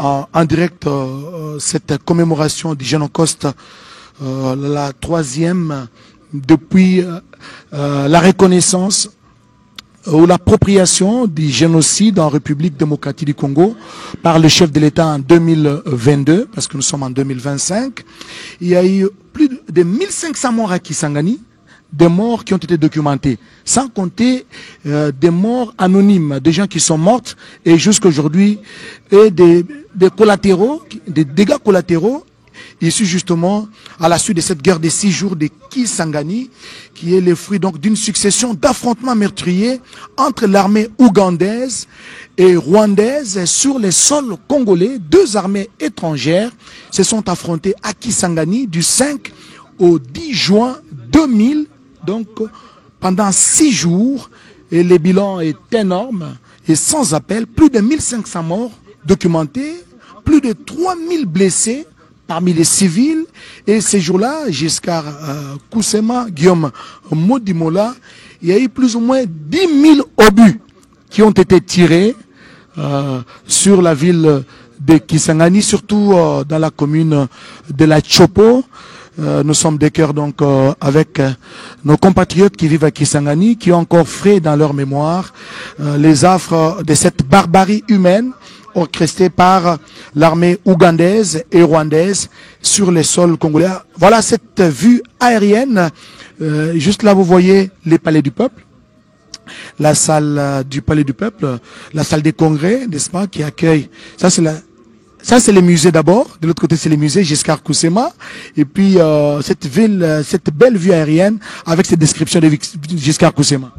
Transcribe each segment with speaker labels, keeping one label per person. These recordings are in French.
Speaker 1: en direct cette commémoration du Génocide, la troisième depuis la reconnaissance ou l'appropriation du génocide en République démocratique du Congo par le chef de l'État en 2022, parce que nous sommes en 2025. Il y a eu plus de 1500 morts à Kisangani, des morts qui ont été documentés, sans compter des morts anonymes, des gens qui sont morts et jusqu'à aujourd'hui, et des collatéraux, des dégâts collatéraux issus justement à la suite de cette guerre des 6 jours de Kisangani, qui est le fruit donc d'une succession d'affrontements meurtriers entre l'armée ougandaise et rwandaise sur les sols congolais. Deux armées étrangères se sont affrontées à Kisangani du 5 au 10 juin 2000, donc pendant 6 jours, et le bilan est énorme et sans appel. Plus de 1500 morts documentés, plus de 3000 blessés parmi les civils, et ces jours-là, jusqu'à Kusema, Guillaume Modimola, il y a eu plus ou moins 10 000 obus qui ont été tirés sur la ville de Kisangani, surtout dans la commune de la Chopo. Nous sommes de cœur donc avec nos compatriotes qui vivent à Kisangani, qui ont encore frais dans leur mémoire les affres de cette barbarie humaine orchestrée par l'armée ougandaise et rwandaise sur les sols congolais. Voilà cette vue aérienne. Juste là, vous voyez les palais du peuple, la salle du palais du peuple, la salle des congrès, n'est-ce pas, qui accueille. Ça, c'est les musées d'abord. De l'autre côté, c'est les musées Giscard Kusema. Et puis, cette belle vue aérienne avec cette description de Giscard Kusema.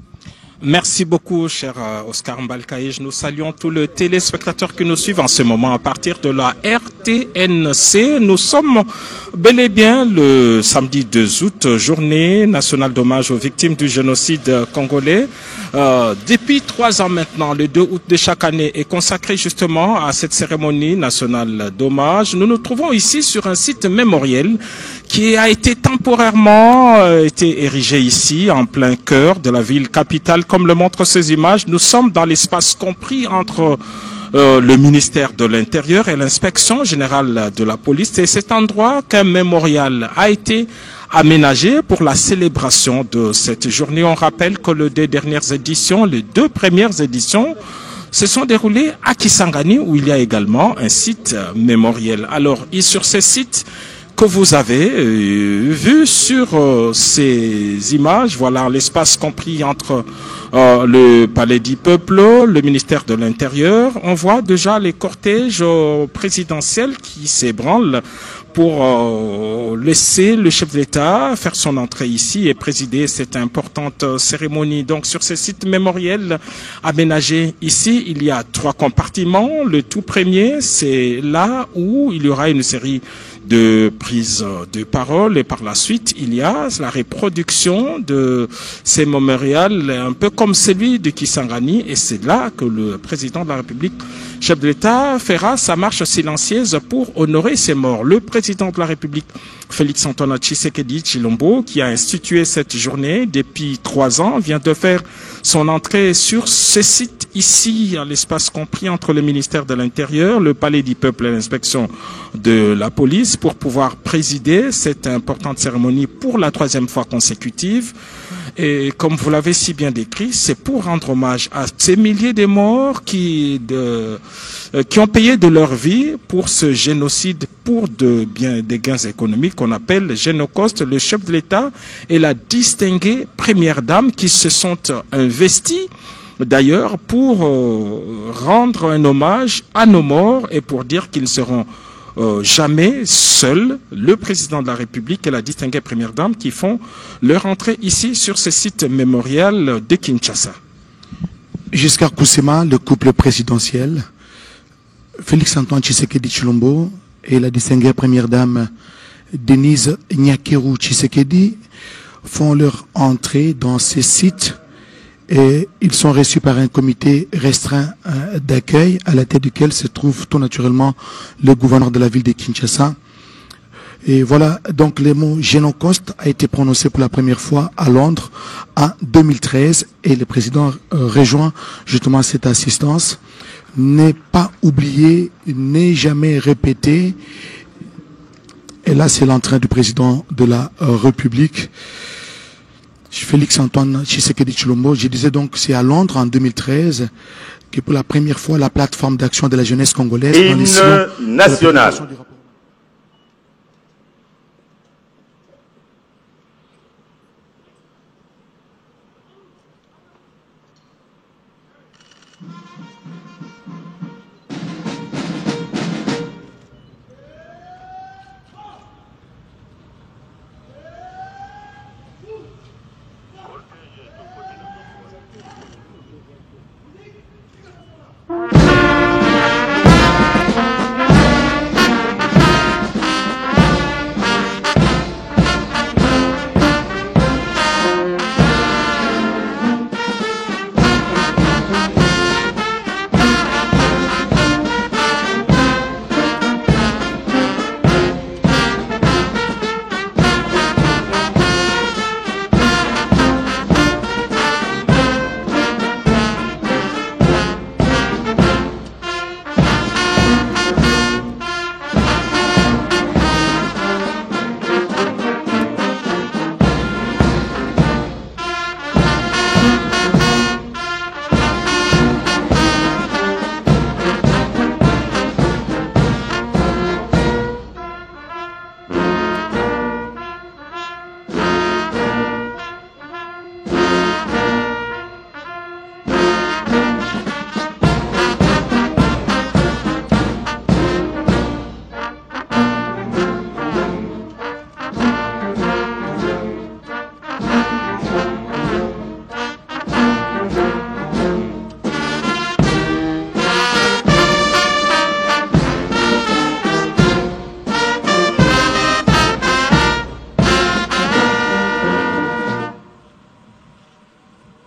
Speaker 2: Merci beaucoup, cher Oscar Mbalkaïj. Nous saluons tous les téléspectateurs qui nous suivent en ce moment à partir de la RTNC. Nous sommes bel et bien le samedi 2 août, journée nationale d'hommage aux victimes du génocide congolais. Depuis 3 ans maintenant, le 2 août de chaque année est consacré justement à cette cérémonie nationale d'hommage. Nous nous trouvons ici sur un site mémoriel qui a été temporairement érigé ici en plein cœur de la ville capitale. Comme le montrent ces images, nous sommes dans l'espace compris entre le ministère de l'Intérieur et l'inspection générale de la police. Et cet endroit qu'un mémorial a été aménagé pour la célébration de cette journée. On rappelle que les 2 dernières éditions, les 2 premières éditions, se sont déroulées à Kisangani, où il y a également un site mémoriel. Alors, et sur ces sites que vous avez vu sur ces images, voilà l'espace compris entre le palais du peuple, le ministère de l'Intérieur. On voit déjà les cortèges présidentiels qui s'ébranlent pour laisser le chef de l'État faire son entrée ici et présider cette importante cérémonie. Donc sur ce site mémoriel aménagé ici, il y a 3 compartiments. Le tout premier, c'est là où il y aura une série de prises de parole, et par la suite il y a la reproduction de ces mémorials un peu comme celui de Kisangani, et c'est là que le président de la République, chef de l'État, fera sa marche silencieuse pour honorer ses morts. Le président de la République, Félix Antoine Tshisekedi Tshilombo, qui a institué cette journée depuis 3 ans, vient de faire son entrée sur ce site ici, à l'espace compris entre le ministère de l'Intérieur, le palais du peuple et l'inspection de la police, pour pouvoir présider cette importante cérémonie pour la 3e fois consécutive. Et comme vous l'avez si bien décrit, c'est pour rendre hommage à ces milliers de morts qui ont payé de leur vie pour ce génocide, pour des gains économiques qu'on appelle Génocoste. Le chef de l'État et la distinguée première dame qui se sont investis d'ailleurs pour rendre un hommage à nos morts et pour dire qu'ils seront jamais seuls, le président de la République et la distinguée première dame, qui font leur entrée ici sur ce site mémorial de Kinshasa.
Speaker 1: Giscard Kusema, le couple présidentiel, Félix Antoine Tshisekedi Tshilombo et la distinguée première dame Denise Nyakeru Tshisekedi font leur entrée dans ces sites. Et ils sont reçus par un comité restreint d'accueil, à la tête duquel se trouve tout naturellement le gouverneur de la ville de Kinshasa. Et voilà, donc le mot Génocoste a été prononcé pour la première fois à Londres en 2013, et le président rejoint justement cette assistance. n'est pas oublié, n'est jamais répété. Et là, c'est l'entrain du président de la République, Félix-Antoine Tshisekedi Tshilombo. Je disais donc, c'est à Londres en 2013 que pour la première fois, la plateforme d'action de la jeunesse congolaise dans les sillons
Speaker 3: national.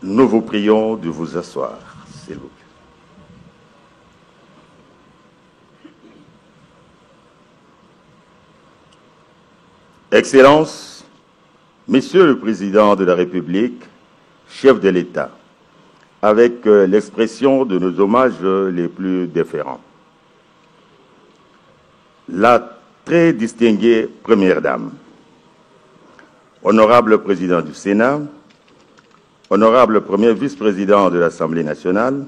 Speaker 3: Nous vous prions de vous asseoir, s'il vous plaît. Excellences, Monsieur le Président de la République, chef de l'État, avec l'expression de nos hommages les plus déférents. La très distinguée Première Dame, honorable Président du Sénat, honorable Premier vice-président de l'Assemblée nationale,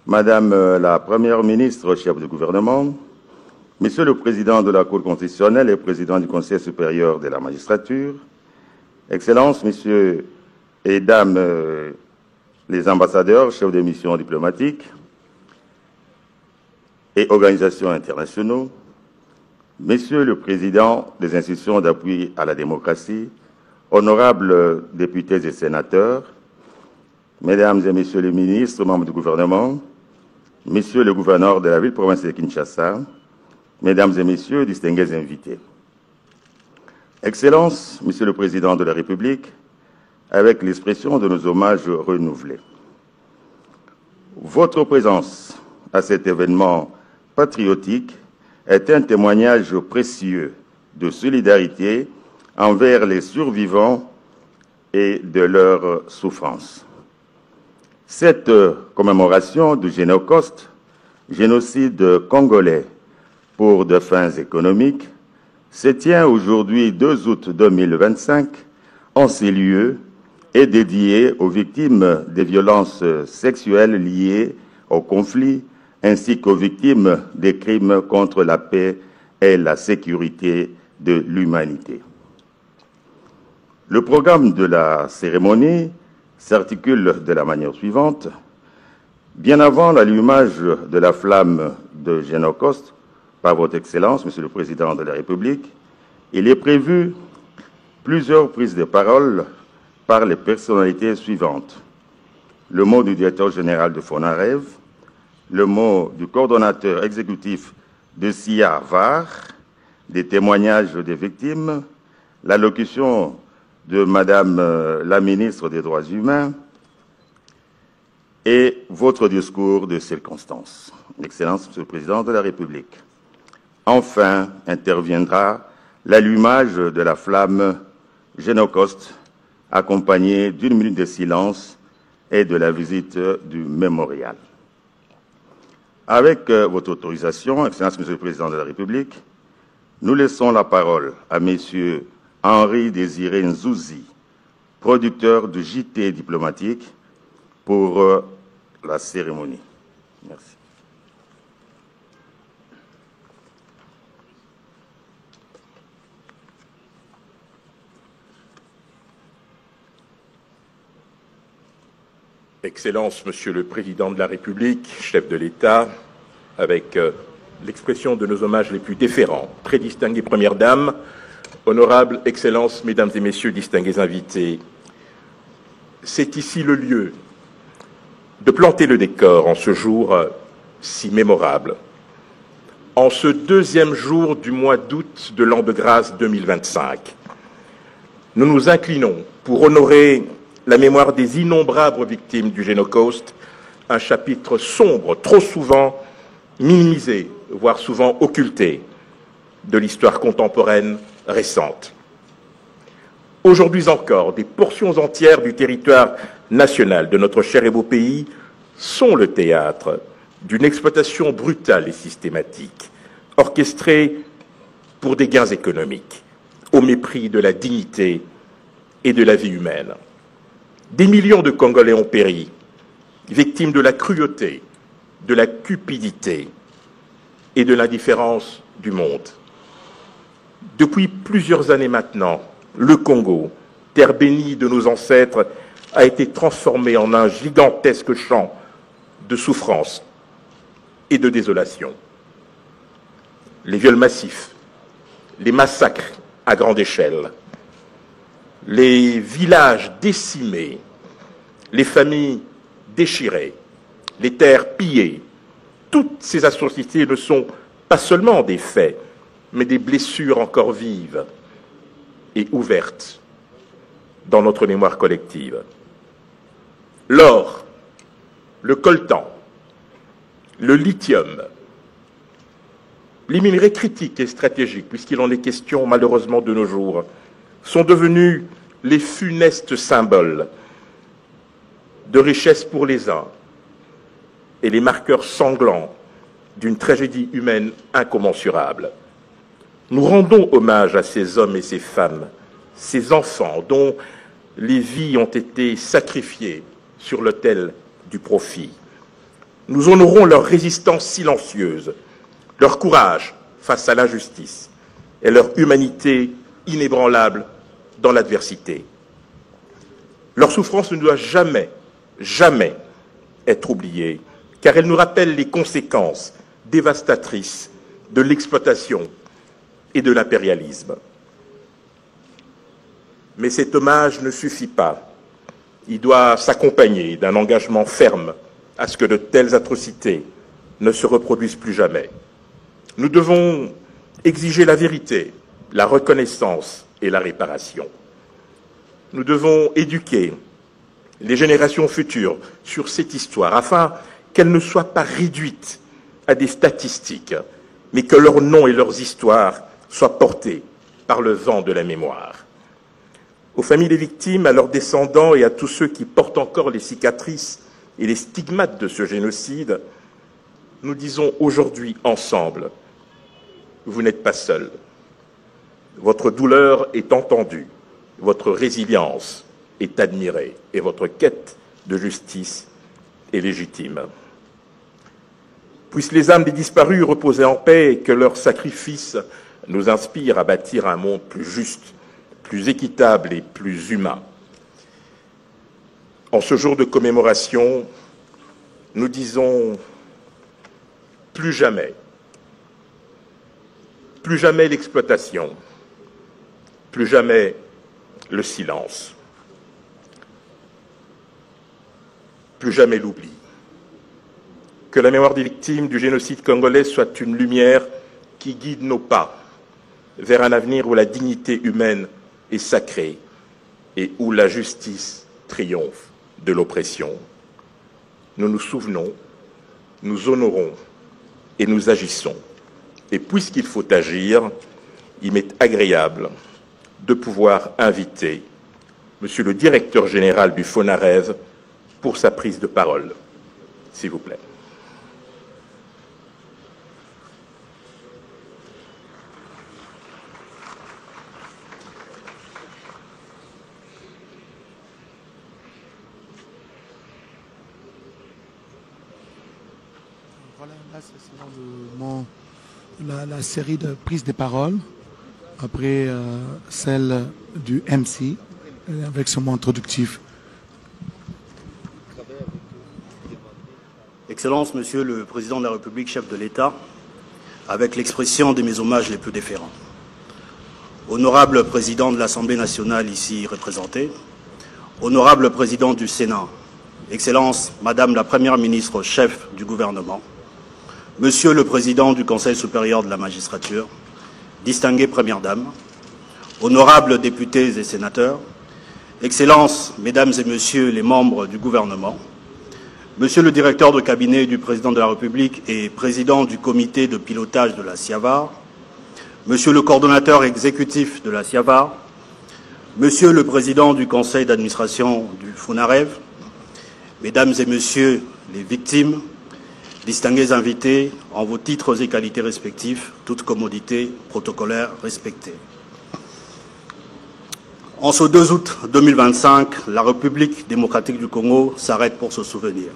Speaker 3: Madame la Première ministre, chef du gouvernement, Monsieur le Président de la Cour constitutionnelle et Président du Conseil supérieur de la magistrature, Excellences, Messieurs et Dames les ambassadeurs, chefs de mission diplomatiques et organisations internationaux, Messieurs le Président des institutions d'appui à la démocratie, honorables députés et sénateurs, Mesdames et Messieurs les ministres, membres du gouvernement, Messieurs le gouverneur de la ville-province de Kinshasa, Mesdames et Messieurs, distingués invités. Excellences, Monsieur le Président de la République, avec l'expression de nos hommages renouvelés. Votre présence à cet événement patriotique est un témoignage précieux de solidarité envers les survivants et de leurs souffrances. Cette commémoration du Génocoste, génocide congolais pour des fins économiques, se tient aujourd'hui 2 août 2025 en ces lieux et dédiée aux victimes des violences sexuelles liées au conflit ainsi qu'aux victimes des crimes contre la paix et la sécurité de l'humanité. Le programme de la cérémonie s'articule de la manière suivante. Bien avant l'allumage de la flamme de Génocoste par votre Excellence, Monsieur le Président de la République, il est prévu plusieurs prises de parole par les personnalités suivantes. Le mot du directeur général de FONAREV, le mot du coordonnateur exécutif de SIA-VAR, des témoignages des victimes, l'allocution de Madame la ministre des Droits humains et votre discours de circonstance. Excellence, Monsieur le Président de la République. Enfin, interviendra l'allumage de la flamme Génocoste, accompagné d'1 minute de silence et de la visite du mémorial. Avec votre autorisation, Excellence Monsieur le Président de la République, nous laissons la parole à Messieurs Henri Désiré Nzouzi, producteur de JT diplomatique, pour la cérémonie. Merci.
Speaker 4: Excellence, Monsieur le Président de la République, chef de l'État, avec l'expression de nos hommages les plus déférents, très distinguées Première Dame, honorables Excellences, Mesdames et Messieurs, distingués invités, c'est ici le lieu de planter le décor en ce jour si mémorable. En ce deuxième jour du mois d'août de l'an de grâce 2025, nous nous inclinons pour honorer la mémoire des innombrables victimes du Génocauste, un chapitre sombre, trop souvent minimisé, voire souvent occulté, de l'histoire contemporaine récente. Aujourd'hui encore, des portions entières du territoire national de notre cher et beau pays sont le théâtre d'une exploitation brutale et systématique, orchestrée pour des gains économiques, au mépris de la dignité et de la vie humaine. Des millions de Congolais ont péri, victimes de la cruauté, de la cupidité et de l'indifférence du monde. Depuis plusieurs années maintenant, le Congo, terre bénie de nos ancêtres, a été transformé en un gigantesque champ de souffrance et de désolation. Les viols massifs, les massacres à grande échelle, les villages décimés, les familles déchirées, les terres pillées, toutes ces atrocités ne sont pas seulement des faits, mais des blessures encore vives et ouvertes dans notre mémoire collective. L'or, le coltan, le lithium, les minerais critiques et stratégiques, puisqu'il en est question malheureusement de nos jours, sont devenus les funestes symboles de richesse pour les uns et les marqueurs sanglants d'une tragédie humaine incommensurable. Nous rendons hommage à ces hommes et ces femmes, ces enfants dont les vies ont été sacrifiées sur l'autel du profit. Nous honorons leur résistance silencieuse, leur courage face à l'injustice et leur humanité inébranlable dans l'adversité. Leur souffrance ne doit jamais, jamais être oubliée, car elle nous rappelle les conséquences dévastatrices de l'exploitation et de l'impérialisme. Mais cet hommage ne suffit pas. Il doit s'accompagner d'un engagement ferme à ce que de telles atrocités ne se reproduisent plus jamais. Nous devons exiger la vérité, la reconnaissance et la réparation. Nous devons éduquer les générations futures sur cette histoire afin qu'elle ne soit pas réduite à des statistiques, mais que leurs noms et leurs histoires soient portés par le vent de la mémoire. Aux familles des victimes, à leurs descendants et à tous ceux qui portent encore les cicatrices et les stigmates de ce génocide, nous disons aujourd'hui ensemble, vous n'êtes pas seuls. Votre douleur est entendue, votre résilience est admirée et votre quête de justice est légitime. Puissent les âmes des disparus reposer en paix et que leur sacrifice nous inspire à bâtir un monde plus juste, plus équitable et plus humain. En ce jour de commémoration, nous disons plus jamais l'exploitation, plus jamais le silence, plus jamais l'oubli. Que la mémoire des victimes du génocide congolais soit une lumière qui guide nos pas vers un avenir où la dignité humaine est sacrée et où la justice triomphe de l'oppression. Nous nous souvenons, nous honorons et nous agissons. Et puisqu'il faut agir, il m'est agréable de pouvoir inviter Monsieur le directeur général du FONAREV pour sa prise de parole. S'il vous plaît.
Speaker 1: Voilà, là, c'est la série de prises de parole, après celle du MC, avec son mot introductif.
Speaker 5: Excellence, Monsieur le Président de la République, chef de l'État, avec l'expression de mes hommages les plus déférents. Honorable Président de l'Assemblée nationale ici représenté, Honorable Président du Sénat, Excellence, Madame la Première ministre chef du gouvernement, Monsieur le Président du Conseil supérieur de la magistrature, distinguées Premières Dames, honorables députés et sénateurs, Excellences, Mesdames et Messieurs les membres du gouvernement, Monsieur le directeur de cabinet du Président de la République et Président du comité de pilotage de la SIAVAR, Monsieur le coordonnateur exécutif de la SIAVAR, Monsieur le Président du Conseil d'administration du FONAREV, Mesdames et Messieurs les victimes, distingués invités en vos titres et qualités respectifs, toutes commodités protocolaires respectées. En ce 2 août 2025, la République démocratique du Congo s'arrête pour se souvenir,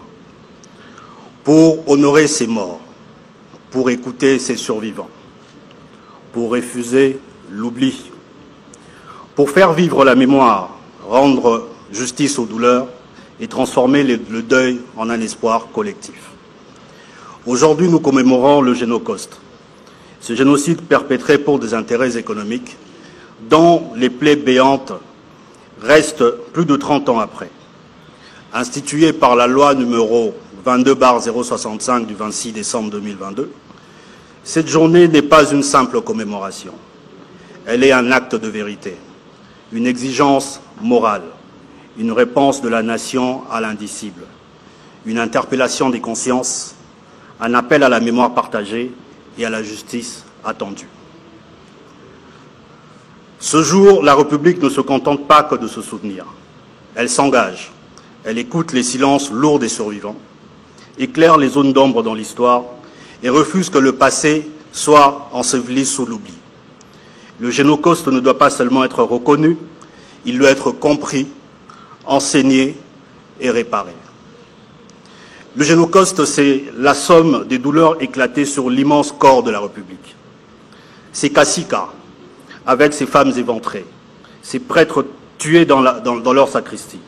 Speaker 5: pour honorer ses morts, pour écouter ses survivants, pour refuser l'oubli, pour faire vivre la mémoire, rendre justice aux douleurs et transformer le deuil en un espoir collectif. Aujourd'hui, nous commémorons le Génocauste, ce génocide perpétré pour des intérêts économiques dont les plaies béantes restent plus de 30 ans après. Instituée par la loi numéro 22/065 du 26 décembre 2022, cette journée n'est pas une simple commémoration. Elle est un acte de vérité, une exigence morale, une réponse de la nation à l'indicible, une interpellation des consciences, un appel à la mémoire partagée et à la justice attendue. Ce jour, la République ne se contente pas que de se souvenir. Elle s'engage, elle écoute les silences lourds des survivants, éclaire les zones d'ombre dans l'histoire et refuse que le passé soit enseveli sous l'oubli. Le Génocauste ne doit pas seulement être reconnu, il doit être compris, enseigné et réparé. Le Génocauste, c'est la somme des douleurs éclatées sur l'immense corps de la République. C'est Kassika, avec ses femmes éventrées, ses prêtres tués dans leur sacristie,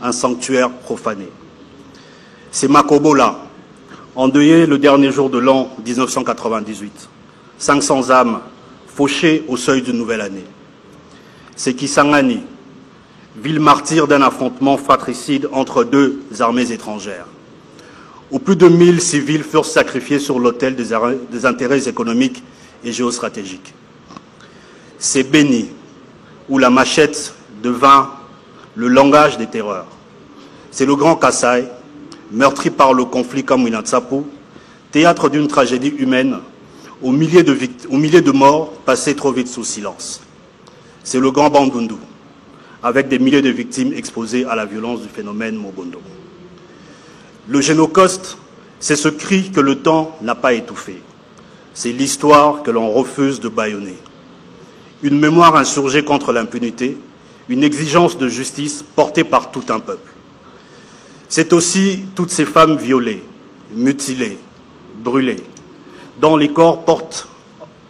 Speaker 5: un sanctuaire profané. C'est Makobola, endeuillé le dernier jour de l'an 1998, 500 âmes fauchées au seuil d'une nouvelle année. C'est Kisangani, ville martyre d'un affrontement fratricide entre deux armées étrangères, où plus de 1000 civils furent sacrifiés sur l'autel des intérêts économiques et géostratégiques. C'est Béni, où la machette devint le langage des terreurs. C'est le Grand Kassai, meurtri par le conflit Kamwina Tsapu, théâtre d'une tragédie humaine, aux milliers de morts passés trop vite sous silence. C'est le Grand Bandundu, avec des milliers de victimes exposées à la violence du phénomène Mobondo. Le Génocauste, c'est ce cri que le temps n'a pas étouffé. C'est l'histoire que l'on refuse de bâillonner. Une mémoire insurgée contre l'impunité, une exigence de justice portée par tout un peuple. C'est aussi toutes ces femmes violées, mutilées, brûlées, dont les corps portent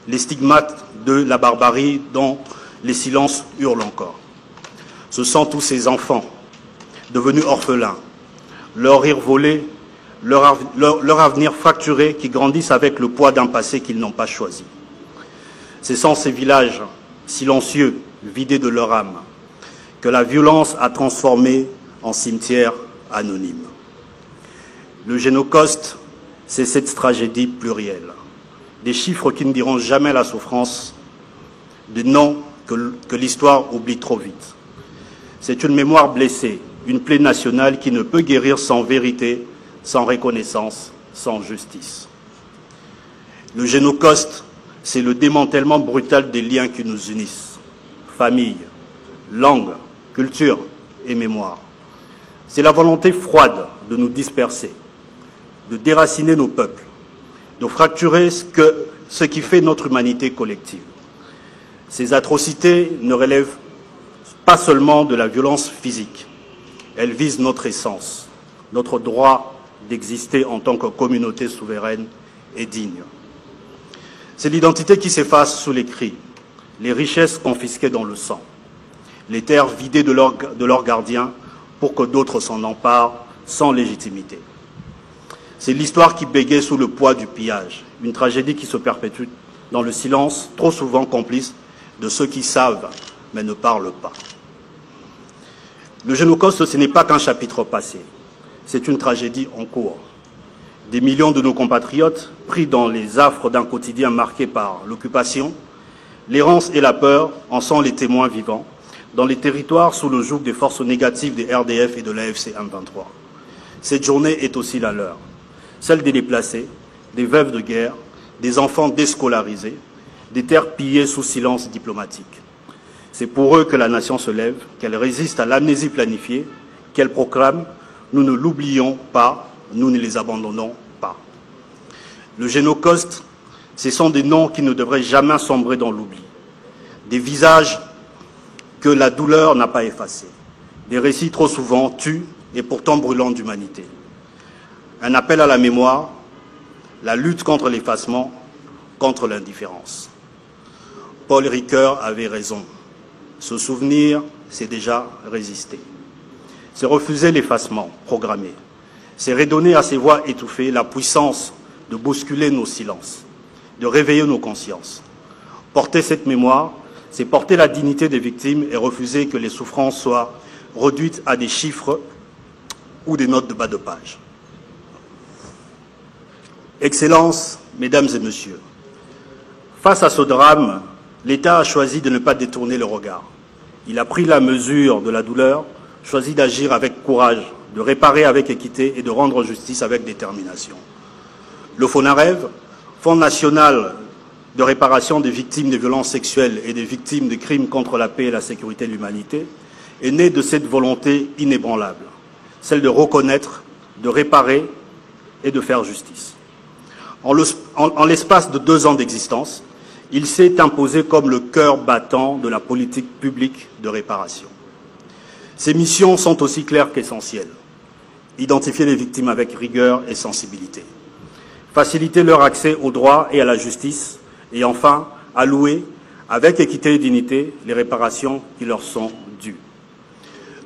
Speaker 5: les stigmates de la barbarie, dont les silences hurlent encore. Ce sont tous ces enfants devenus orphelins, leur rire volé, leur avenir fracturé, qui grandissent avec le poids d'un passé qu'ils n'ont pas choisi. Ce sont ces villages silencieux, vidés de leur âme, que la violence a transformés en cimetières anonymes. Le Génocauste, c'est cette tragédie plurielle. Des chiffres qui ne diront jamais la souffrance, des noms que l'histoire oublie trop vite. C'est une mémoire blessée, une plaie nationale qui ne peut guérir sans vérité, sans reconnaissance, sans justice. Le Génocauste, c'est le démantèlement brutal des liens qui nous unissent. Famille, langue, culture et mémoire. C'est la volonté froide de nous disperser, de déraciner nos peuples, de fracturer ce qui fait notre humanité collective. Ces atrocités ne relèvent pas seulement de la violence physique. Elles visent notre essence, notre droit d'exister en tant que communauté souveraine et digne. C'est l'identité qui s'efface sous les cris, les richesses confisquées dans le sang, les terres vidées de leurs gardiens pour que d'autres s'en emparent sans légitimité. C'est l'histoire qui bégaye sous le poids du pillage, une tragédie qui se perpétue dans le silence, trop souvent complice de ceux qui savent mais ne parlent pas. Le Génocide, ce n'est pas qu'un chapitre passé, c'est une tragédie en cours. Des millions de nos compatriotes, pris dans les affres d'un quotidien marqué par l'occupation, l'errance et la peur, en sont les témoins vivants, dans les territoires sous le joug des forces négatives des RDF et de l'AFC M23. Cette journée est aussi la leur, celle des déplacés, des veuves de guerre, des enfants déscolarisés, des terres pillées sous silence diplomatique. C'est pour eux que la nation se lève, qu'elle résiste à l'amnésie planifiée, qu'elle proclame « Nous ne l'oublions pas, nous ne les abandonnons pas ». Le Génocide, ce sont des noms qui ne devraient jamais sombrer dans l'oubli, des visages que la douleur n'a pas effacés, des récits trop souvent tus et pourtant brûlants d'humanité. Un appel à la mémoire, la lutte contre l'effacement, contre l'indifférence. Paul Ricoeur avait raison. Se souvenir, c'est déjà résister. C'est refuser l'effacement programmé. C'est redonner à ces voix étouffées la puissance de bousculer nos silences, de réveiller nos consciences. Porter cette mémoire, c'est porter la dignité des victimes et refuser que les souffrances soient réduites à des chiffres ou des notes de bas de page. Excellences, Mesdames et Messieurs, face à ce drame, l'État a choisi de ne pas détourner le regard. Il a pris la mesure de la douleur, choisi d'agir avec courage, de réparer avec équité et de rendre justice avec détermination. Le FONAREV, Fonds national de réparation des victimes de violences sexuelles et des victimes de crimes contre la paix et la sécurité de l'humanité, est né de cette volonté inébranlable, celle de reconnaître, de réparer et de faire justice. En l'espace de 2 ans d'existence, il s'est imposé comme le cœur battant de la politique publique de réparation. Ses missions sont aussi claires qu'essentielles. Identifier les victimes avec rigueur et sensibilité. Faciliter leur accès au droit et à la justice. Et enfin, allouer, avec équité et dignité, les réparations qui leur sont dues.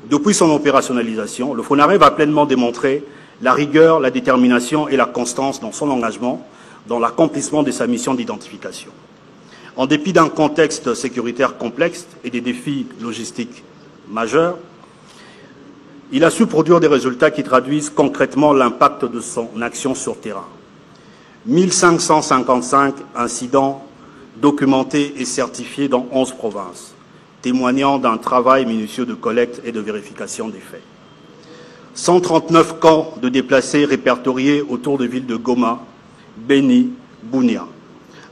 Speaker 5: Depuis son opérationnalisation, le FONAREV a pleinement démontré la rigueur, la détermination et la constance dans son engagement, dans l'accomplissement de sa mission d'identification. En dépit d'un contexte sécuritaire complexe et des défis logistiques majeurs, il a su produire des résultats qui traduisent concrètement l'impact de son action sur terrain. 1555 incidents documentés et certifiés dans 11 provinces, témoignant d'un travail minutieux de collecte et de vérification des faits. 139 camps de déplacés répertoriés autour des villes de Goma, Beni, Bunia,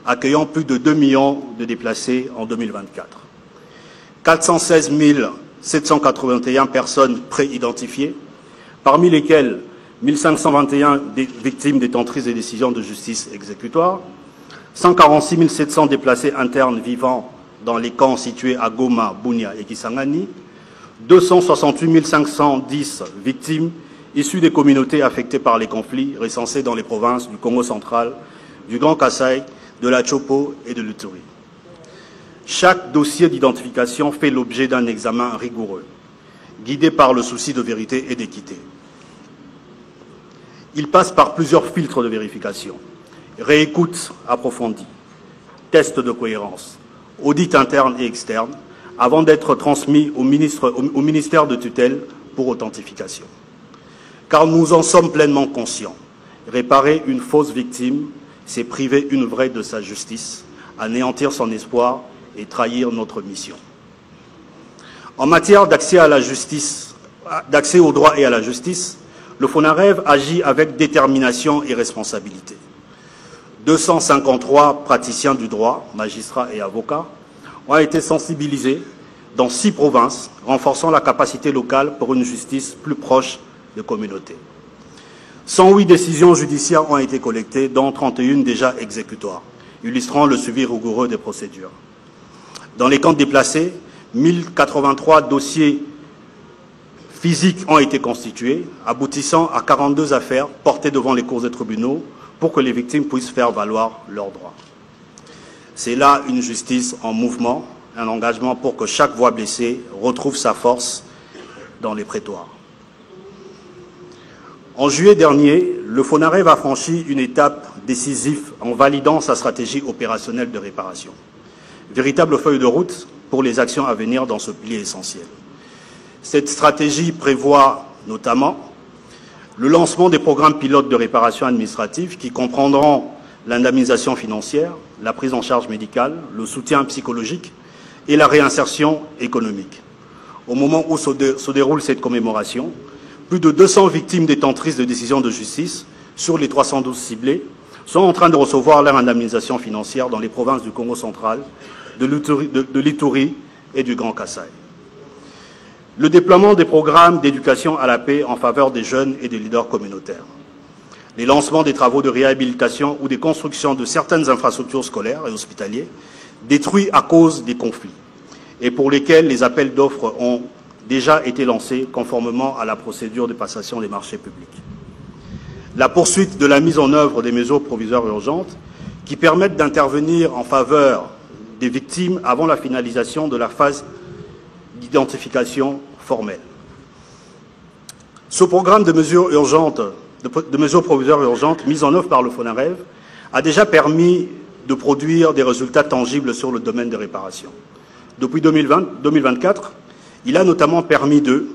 Speaker 5: accueillant plus de 2 millions de déplacés en 2024. 416 781 personnes pré-identifiées, parmi lesquelles 1521 victimes détentrices des décisions de justice exécutoire, 146 700 déplacés internes vivant dans les camps situés à Goma, Bunia et Kisangani, 268 510 victimes issues des communautés affectées par les conflits recensés dans les provinces du Congo central, du Grand Kasaï, de la Chopo et de l'Uturi. Chaque dossier d'identification fait l'objet d'un examen rigoureux, guidé par le souci de vérité et d'équité. Il passe par plusieurs filtres de vérification, réécoute approfondie, test de cohérence, audit interne et externe, avant d'être transmis au ministère de tutelle pour authentification. Car nous en sommes pleinement conscients. Réparer une fausse victime, c'est priver une vraie de sa justice, anéantir son espoir et trahir notre mission. En matière d'accès à la justice, d'accès au droit et à la justice, le FONAREV agit avec détermination et responsabilité. 253 praticiens du droit, magistrats et avocats, ont été sensibilisés dans 6 provinces, renforçant la capacité locale pour une justice plus proche des communautés. 108 décisions judiciaires ont été collectées, dont 31 déjà exécutoires, illustrant le suivi rigoureux des procédures. Dans les camps déplacés, 1083 dossiers physiques ont été constituées, aboutissant à 42 affaires portées devant les cours des tribunaux pour que les victimes puissent faire valoir leurs droits. C'est là une justice en mouvement, un engagement pour que chaque voix blessée retrouve sa force dans les prétoires. En juillet dernier, le FONAREV a franchi une étape décisive en validant sa stratégie opérationnelle de réparation. Véritable feuille de route pour les actions à venir dans ce pilier essentiel. Cette stratégie prévoit notamment le lancement des programmes pilotes de réparation administrative qui comprendront l'indemnisation financière, la prise en charge médicale, le soutien psychologique et la réinsertion économique. Au moment où se déroule cette commémoration, plus de 200 victimes détentrices de décisions de justice sur les 312 ciblées sont en train de recevoir leur indemnisation financière dans les provinces du Congo central, de l'Ituri et du Grand Kasaï. Le déploiement des programmes d'éducation à la paix en faveur des jeunes et des leaders communautaires. Les lancements des travaux de réhabilitation ou des constructions de certaines infrastructures scolaires et hospitalières détruites à cause des conflits et pour lesquels les appels d'offres ont déjà été lancés conformément à la procédure de passation des marchés publics. La poursuite de la mise en œuvre des mesures provisoires urgentes qui permettent d'intervenir en faveur des victimes avant la finalisation de la phase d'identification formelle. Ce programme de mesures urgentes, de mesures provisoires urgentes mises en œuvre par le FONAREV a déjà permis de produire des résultats tangibles sur le domaine des réparations. Depuis 2024, il a notamment permis de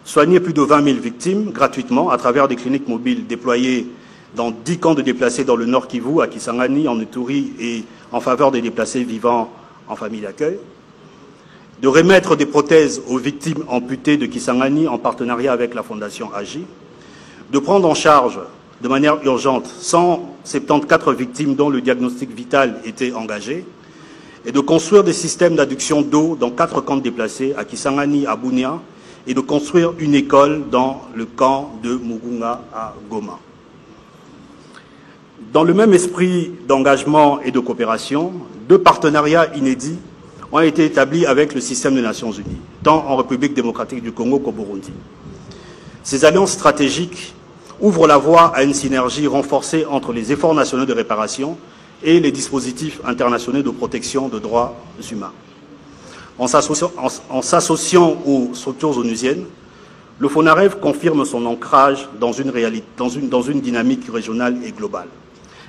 Speaker 5: soigner plus de 20 000 victimes gratuitement à travers des cliniques mobiles déployées dans 10 camps de déplacés dans le Nord Kivu, à Kisangani, en Ituri et en faveur des déplacés vivant en famille d'accueil, de remettre des prothèses aux victimes amputées de Kisangani en partenariat avec la Fondation AGI, de prendre en charge de manière urgente 174 victimes dont le diagnostic vital était engagé, et de construire des systèmes d'adduction d'eau dans 4 camps de déplacés, à Kisangani, à Bunia, et de construire une école dans le camp de Mugunga à Goma. Dans le même esprit d'engagement et de coopération, 2 partenariats inédits ont été établis avec le système des Nations Unies, tant en République démocratique du Congo qu'au Burundi. Ces alliances stratégiques ouvrent la voie à une synergie renforcée entre les efforts nationaux de réparation et les dispositifs internationaux de protection des droits humains. En s'associant aux structures onusiennes, le FONAREV confirme son ancrage dans une dynamique régionale et globale,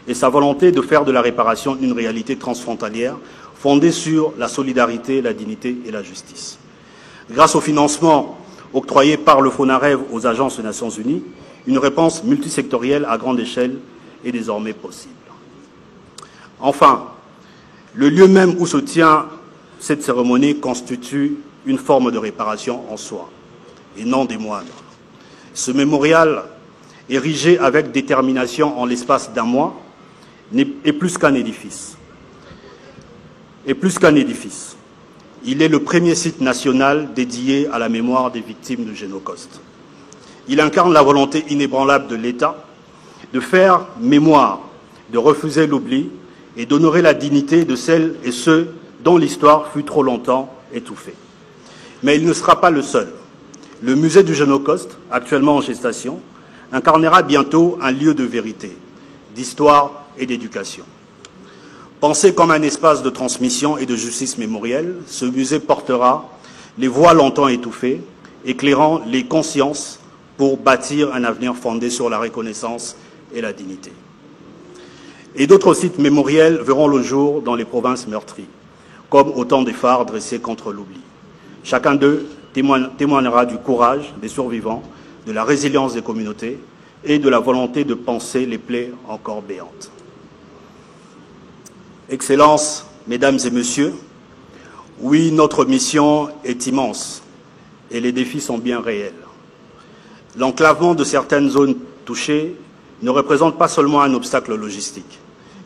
Speaker 5: et sa volonté de faire de la réparation une réalité transfrontalière fondée sur la solidarité, la dignité et la justice. Grâce au financement octroyé par le FONAREV aux agences des Nations Unies, une réponse multisectorielle à grande échelle est désormais possible. Enfin, le lieu même où se tient cette cérémonie constitue une forme de réparation en soi, et non des moindres. Ce mémorial, érigé avec détermination en l'espace d'un mois, est plus qu'un édifice. Il est le premier site national dédié à la mémoire des victimes du Génocoste. Il incarne la volonté inébranlable de l'État de faire mémoire, de refuser l'oubli et d'honorer la dignité de celles et ceux dont l'histoire fut trop longtemps étouffée. Mais il ne sera pas le seul. Le musée du Génocoste, actuellement en gestation, incarnera bientôt un lieu de vérité, d'histoire et d'éducation. Pensé comme un espace de transmission et de justice mémorielle, ce musée portera les voix longtemps étouffées, éclairant les consciences pour bâtir un avenir fondé sur la reconnaissance et la dignité. Et d'autres sites mémoriels verront le jour dans les provinces meurtries, comme autant des phares dressés contre l'oubli. Chacun d'eux témoignera du courage des survivants, de la résilience des communautés et de la volonté de panser les plaies encore béantes. Excellences, Mesdames et Messieurs, oui, notre mission est immense et les défis sont bien réels. L'enclavement de certaines zones touchées ne représente pas seulement un obstacle logistique.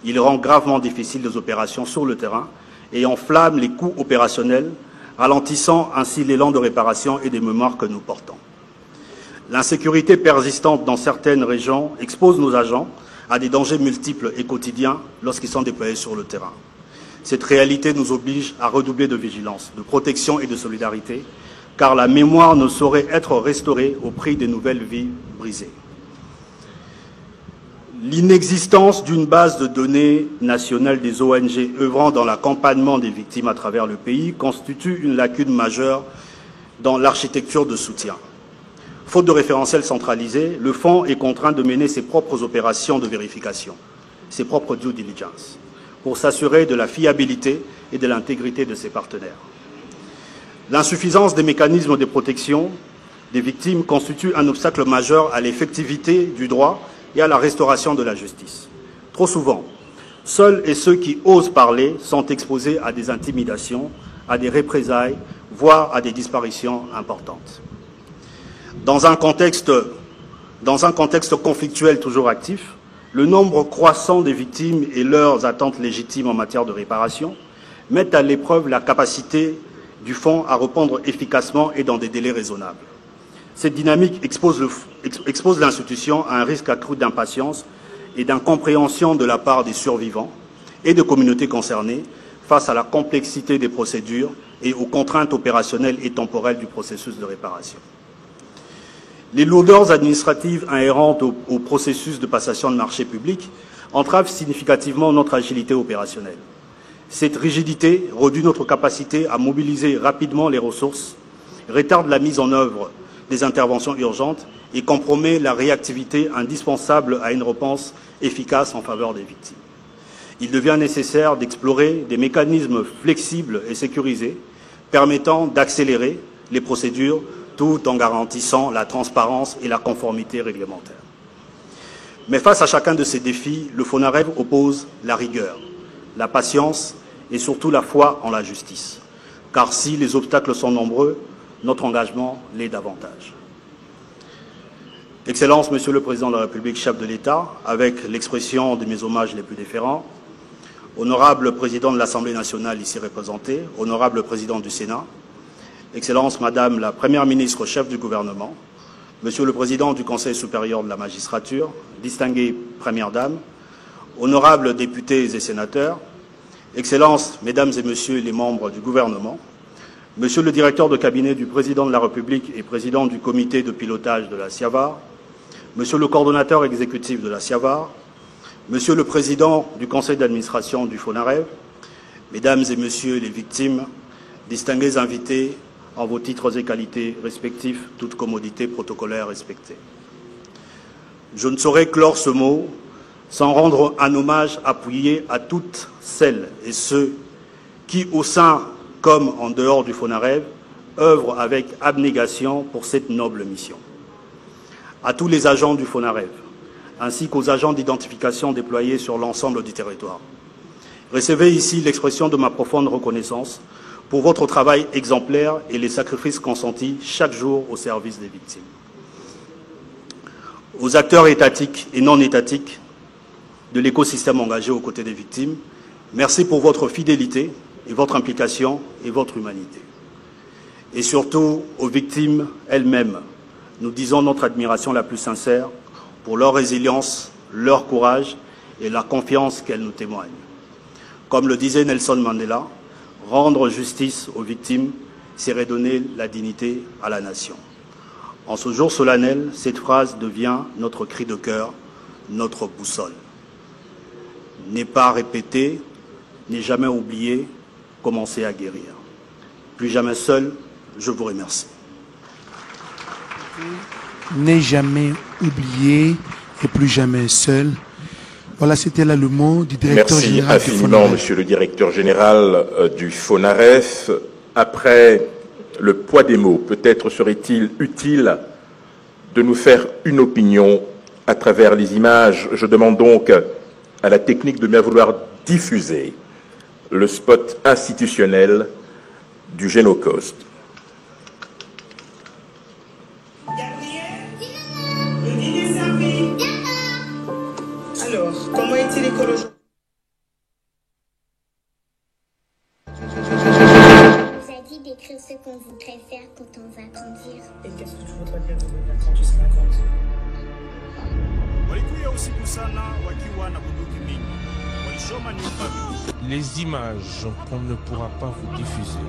Speaker 5: Il rend gravement difficile les opérations sur le terrain et enflamme les coûts opérationnels, ralentissant ainsi l'élan de réparation et des mémoires que nous portons. L'insécurité persistante dans certaines régions expose nos agents à des dangers multiples et quotidiens lorsqu'ils sont déployés sur le terrain. Cette réalité nous oblige à redoubler de vigilance, de protection et de solidarité car la mémoire ne saurait être restaurée au prix des nouvelles vies brisées. L'inexistence d'une base de données nationale des ONG œuvrant dans l'accompagnement des victimes à travers le pays constitue une lacune majeure dans l'architecture de soutien. Faute de référentiel centralisé, le Fonds est contraint de mener ses propres opérations de vérification, ses propres due diligence, pour s'assurer de la fiabilité et de l'intégrité de ses partenaires. L'insuffisance des mécanismes de protection des victimes constitue un obstacle majeur à l'effectivité du droit et à la restauration de la justice. Trop souvent, seuls et ceux qui osent parler sont exposés à des intimidations, à des représailles, voire à des disparitions importantes. Dans un contexte conflictuel toujours actif, le nombre croissant des victimes et leurs attentes légitimes en matière de réparation mettent à l'épreuve la capacité du Fonds à répondre efficacement et dans des délais raisonnables. Cette dynamique expose l'institution à un risque accru d'impatience et d'incompréhension de la part des survivants et de communautés concernées face à la complexité des procédures et aux contraintes opérationnelles et temporelles du processus de réparation. Les lourdeurs administratives inhérentes au processus de passation de marché public entravent significativement notre agilité opérationnelle. Cette rigidité réduit notre capacité à mobiliser rapidement les ressources, retarde la mise en œuvre des interventions urgentes et compromet la réactivité indispensable à une réponse efficace en faveur des victimes. Il devient nécessaire d'explorer des mécanismes flexibles et sécurisés permettant d'accélérer les procédures tout en garantissant la transparence et la conformité réglementaire. Mais face à chacun de ces défis, le FONAREV oppose la rigueur, la patience et surtout la foi en la justice. Car si les obstacles sont nombreux, notre engagement l'est davantage. Excellences, Monsieur le Président de la République, chef de l'État, avec l'expression de mes hommages les plus déférents, Honorable Président de l'Assemblée nationale ici représenté, Honorable Président du Sénat, Excellence Madame la Première ministre chef du gouvernement, Monsieur le Président du Conseil supérieur de la magistrature, distinguées Premières Dames, honorables députés et sénateurs, Excellences, Mesdames et Messieurs les membres du gouvernement, Monsieur le directeur de cabinet du Président de la République et Président du comité de pilotage de la SIAVAR, Monsieur le coordonnateur exécutif de la SIAVAR, Monsieur le Président du Conseil d'administration du FONAREV, Mesdames et Messieurs les victimes, distingués invités en vos titres et qualités respectifs, toutes commodités protocolaires respectées. Je ne saurais clore ce mot sans rendre un hommage appuyé à toutes celles et ceux qui, au sein comme en dehors du FONAREV, œuvrent avec abnégation pour cette noble mission. À tous les agents du FONAREV, ainsi qu'aux agents d'identification déployés sur l'ensemble du territoire. Recevez ici l'expression de ma profonde reconnaissance pour votre travail exemplaire et les sacrifices consentis chaque jour au service des victimes. Aux acteurs étatiques et non étatiques de l'écosystème engagé aux côtés des victimes, merci pour votre fidélité et votre implication et votre humanité. Et surtout aux victimes elles-mêmes, nous disons notre admiration la plus sincère pour leur résilience, leur courage et la confiance qu'elles nous témoignent. Comme le disait Nelson Mandela, rendre justice aux victimes, c'est redonner la dignité à la nation. En ce jour solennel, cette phrase devient notre cri de cœur, notre boussole. N'est pas répété, n'est jamais oublié, commencez à guérir. Plus jamais seul, je vous remercie.
Speaker 1: N'est jamais oublié et plus jamais seul. Voilà, c'était là le mot du directeur général du FONAREV.
Speaker 4: Merci infiniment, Monsieur le directeur général du FONAREV. Après le poids des mots, peut-être serait-il utile de nous faire une opinion à travers les images. Je demande donc à la technique de bien vouloir diffuser le spot institutionnel du Génocost.
Speaker 6: Le dîner est servi. Alors, comment est-il l'école aujourd'hui?
Speaker 7: On nous a dit d'écrire ce qu'on voudrait faire quand on va grandir.
Speaker 6: Et qu'est-ce que tu voudrais bien devenir quand tu seras grande?
Speaker 8: Les images qu'on ne pourra pas vous diffuser,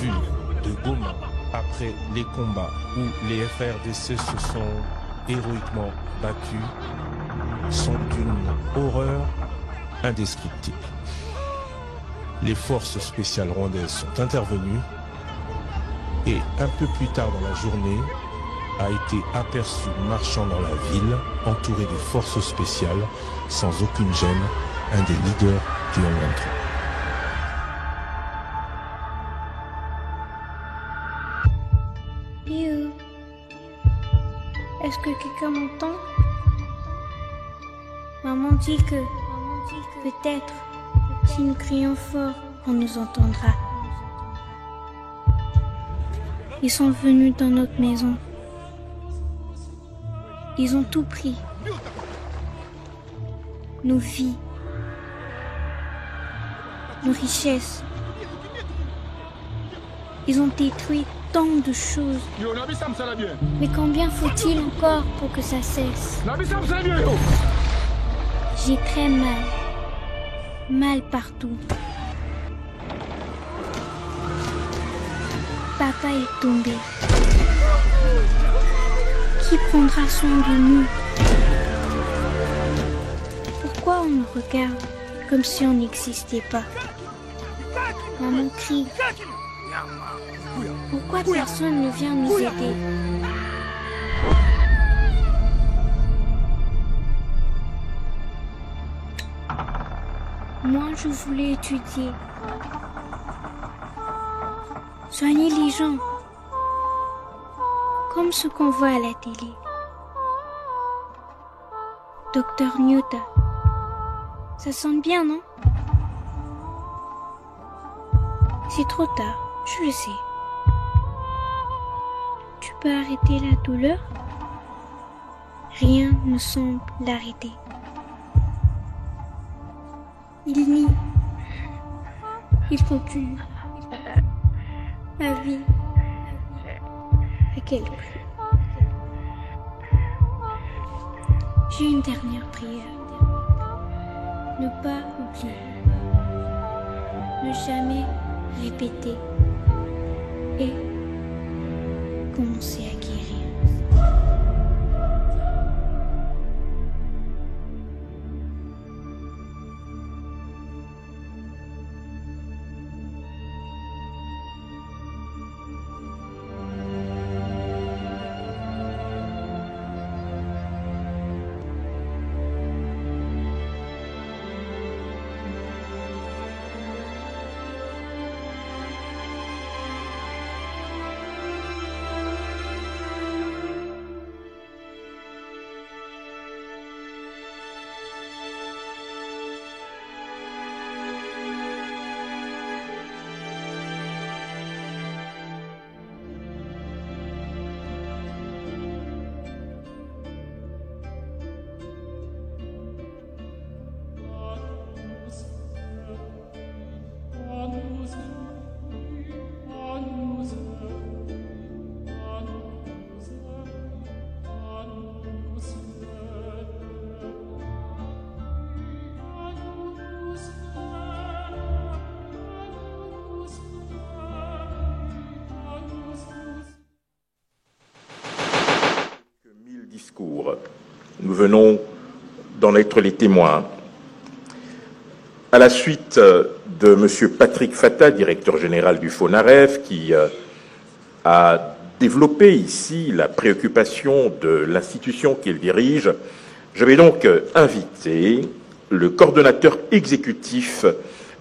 Speaker 8: vues de Goma, après les combats où les FARDC se sont héroïquement battus sont d'une horreur indescriptible. Les forces spéciales rwandaises sont intervenues et un peu plus tard dans la journée a été aperçu marchant dans la ville, entouré des forces spéciales, sans aucune gêne, un des leaders du M23.
Speaker 9: Est-ce que quelqu'un m'entend? Maman dit que peut-être si nous crions fort, on nous entendra. Ils sont venus dans notre maison. Ils ont tout pris. Nos vies, nos richesses. Ils ont détruit tant de choses. Mais combien faut-il encore pour que ça cesse? J'ai très mal. Mal partout. Papa est tombé. Qui prendra soin de nous? Pourquoi on nous regarde comme si on n'existait pas? Maman crie. Pourquoi personne ne vient nous aider? Moi, je voulais étudier. Soigner les gens. Comme ce qu'on voit à la télé. Docteur Nyota. Ça sonne bien, non? C'est trop tard, je le sais. Tu peux arrêter la douleur? Rien ne semble l'arrêter. Il nie. Il continue. La vie. À quel prix? J'ai une dernière prière. Ne pas oublier. Ne jamais répéter. Et commencer à guérir.
Speaker 4: Nous venons d'en être les témoins. À la suite de M. Patrick Fata, directeur général du FONAREF, qui a développé ici la préoccupation de l'institution qu'il dirige, je vais donc inviter le coordonnateur exécutif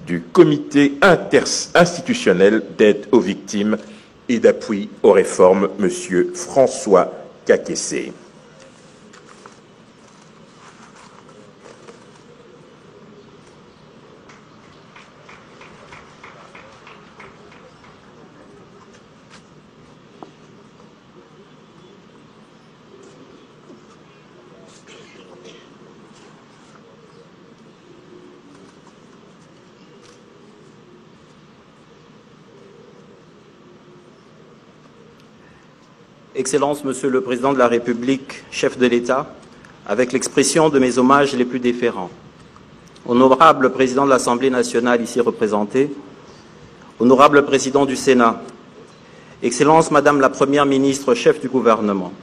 Speaker 4: du comité interinstitutionnel d'aide aux victimes et d'appui aux réformes, M. François Kakessé.
Speaker 10: Excellences, Monsieur le Président de la République, chef de l'État, avec l'expression de mes hommages les plus déférents. Honorable Président de l'Assemblée nationale ici représenté, Honorable Président du Sénat, Excellence Madame la Première ministre, chef du gouvernement,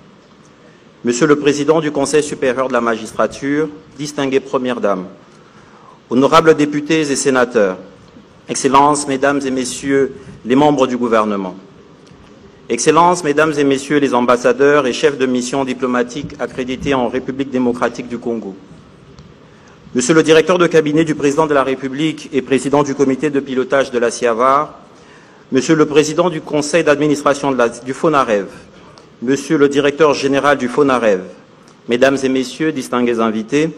Speaker 10: Monsieur le Président du Conseil supérieur de la magistrature, distinguée Première Dame, honorables députés et sénateurs, Excellences, Mesdames et Messieurs les membres du gouvernement, Excellences, Mesdames et Messieurs les ambassadeurs et chefs de mission diplomatique accrédités en République démocratique du Congo, Monsieur le directeur de cabinet du Président de la République et président du comité de pilotage de la CIAVAR, Monsieur le Président du Conseil d'administration du FONAREV, Monsieur le Directeur général du FONAREV, Mesdames et Messieurs, distingués invités,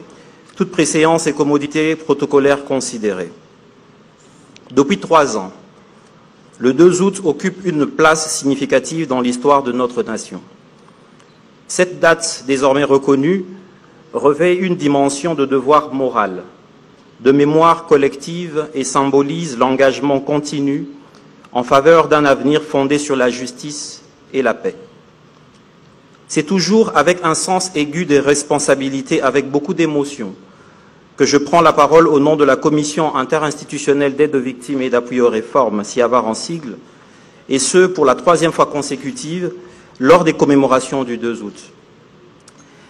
Speaker 10: toutes préséances et commodités protocolaires considérées. Depuis 3 ans, le 2 août occupe une place significative dans l'histoire de notre nation. Cette date désormais reconnue revêt une dimension de devoir moral, de mémoire collective et symbolise l'engagement continu en faveur d'un avenir fondé sur la justice et la paix. C'est toujours avec un sens aigu des responsabilités, avec beaucoup d'émotion, que je prends la parole au nom de la Commission interinstitutionnelle d'aide aux victimes et d'appui aux réformes, CIAVAR en sigle, et ce, pour la 3e fois consécutive, lors des commémorations du 2 août.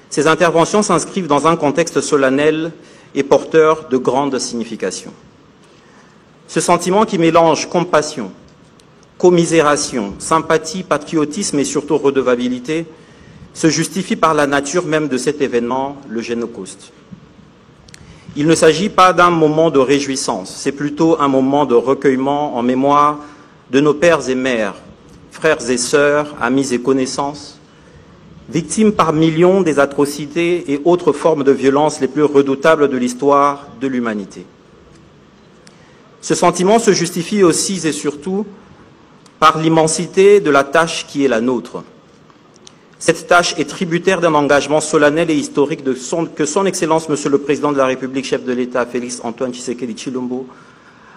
Speaker 10: Ces interventions s'inscrivent dans un contexte solennel et porteur de grande signification. Ce sentiment qui mélange compassion, commisération, sympathie, patriotisme et surtout redevabilité se justifie par la nature même de cet événement, le Génocauste. Il ne s'agit pas d'un moment de réjouissance, c'est plutôt un moment de recueillement en mémoire de nos pères et mères, frères et sœurs, amis et connaissances, victimes par millions des atrocités et autres formes de violence les plus redoutables de l'histoire de l'humanité. Ce sentiment se justifie aussi et surtout par l'immensité de la tâche qui est la nôtre. Cette tâche est tributaire d'un engagement solennel et historique que son Excellence, Monsieur le Président de la République, chef de l'État, Félix Antoine Tshisekedi Tshilombo,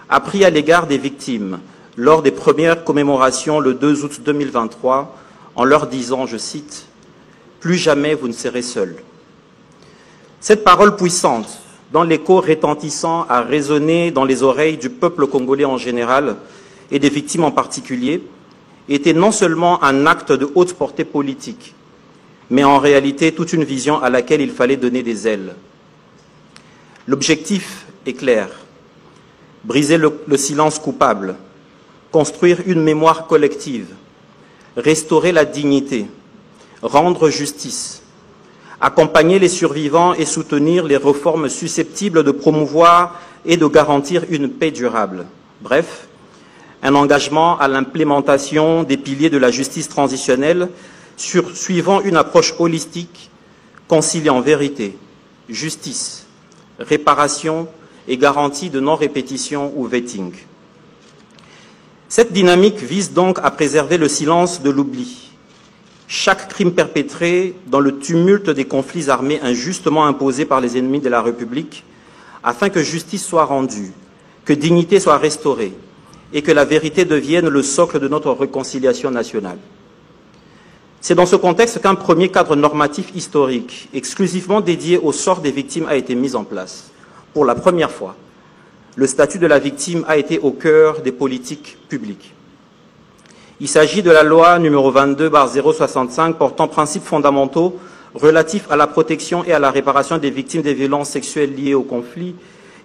Speaker 10: a pris à l'égard des victimes lors des premières commémorations le 2 août 2023, en leur disant, je cite, « Plus jamais vous ne serez seuls ». Cette parole puissante, dont l'écho retentissant a résonné dans les oreilles du peuple congolais en général et des victimes en particulier, était non seulement un acte de haute portée politique, mais en réalité toute une vision à laquelle il fallait donner des ailes. L'objectif est clair, briser le silence coupable, construire une mémoire collective, restaurer la dignité, rendre justice, accompagner les survivants et soutenir les réformes susceptibles de promouvoir et de garantir une paix durable. Bref, un engagement à l'implémentation des piliers de la justice transitionnelle suivant une approche holistique, conciliant vérité, justice, réparation et garantie de non-répétition ou vetting. Cette dynamique vise donc à préserver le silence de l'oubli. Chaque crime perpétré dans le tumulte des conflits armés injustement imposés par les ennemis de la République, afin que justice soit rendue, que dignité soit restaurée, et que la vérité devienne le socle de notre réconciliation nationale. C'est dans ce contexte qu'un premier cadre normatif historique, exclusivement dédié au sort des victimes, a été mis en place. Pour la première fois, le statut de la victime a été au cœur des politiques publiques. Il s'agit de la loi numéro 22/065 portant principes fondamentaux relatifs à la protection et à la réparation des victimes des violences sexuelles liées au conflit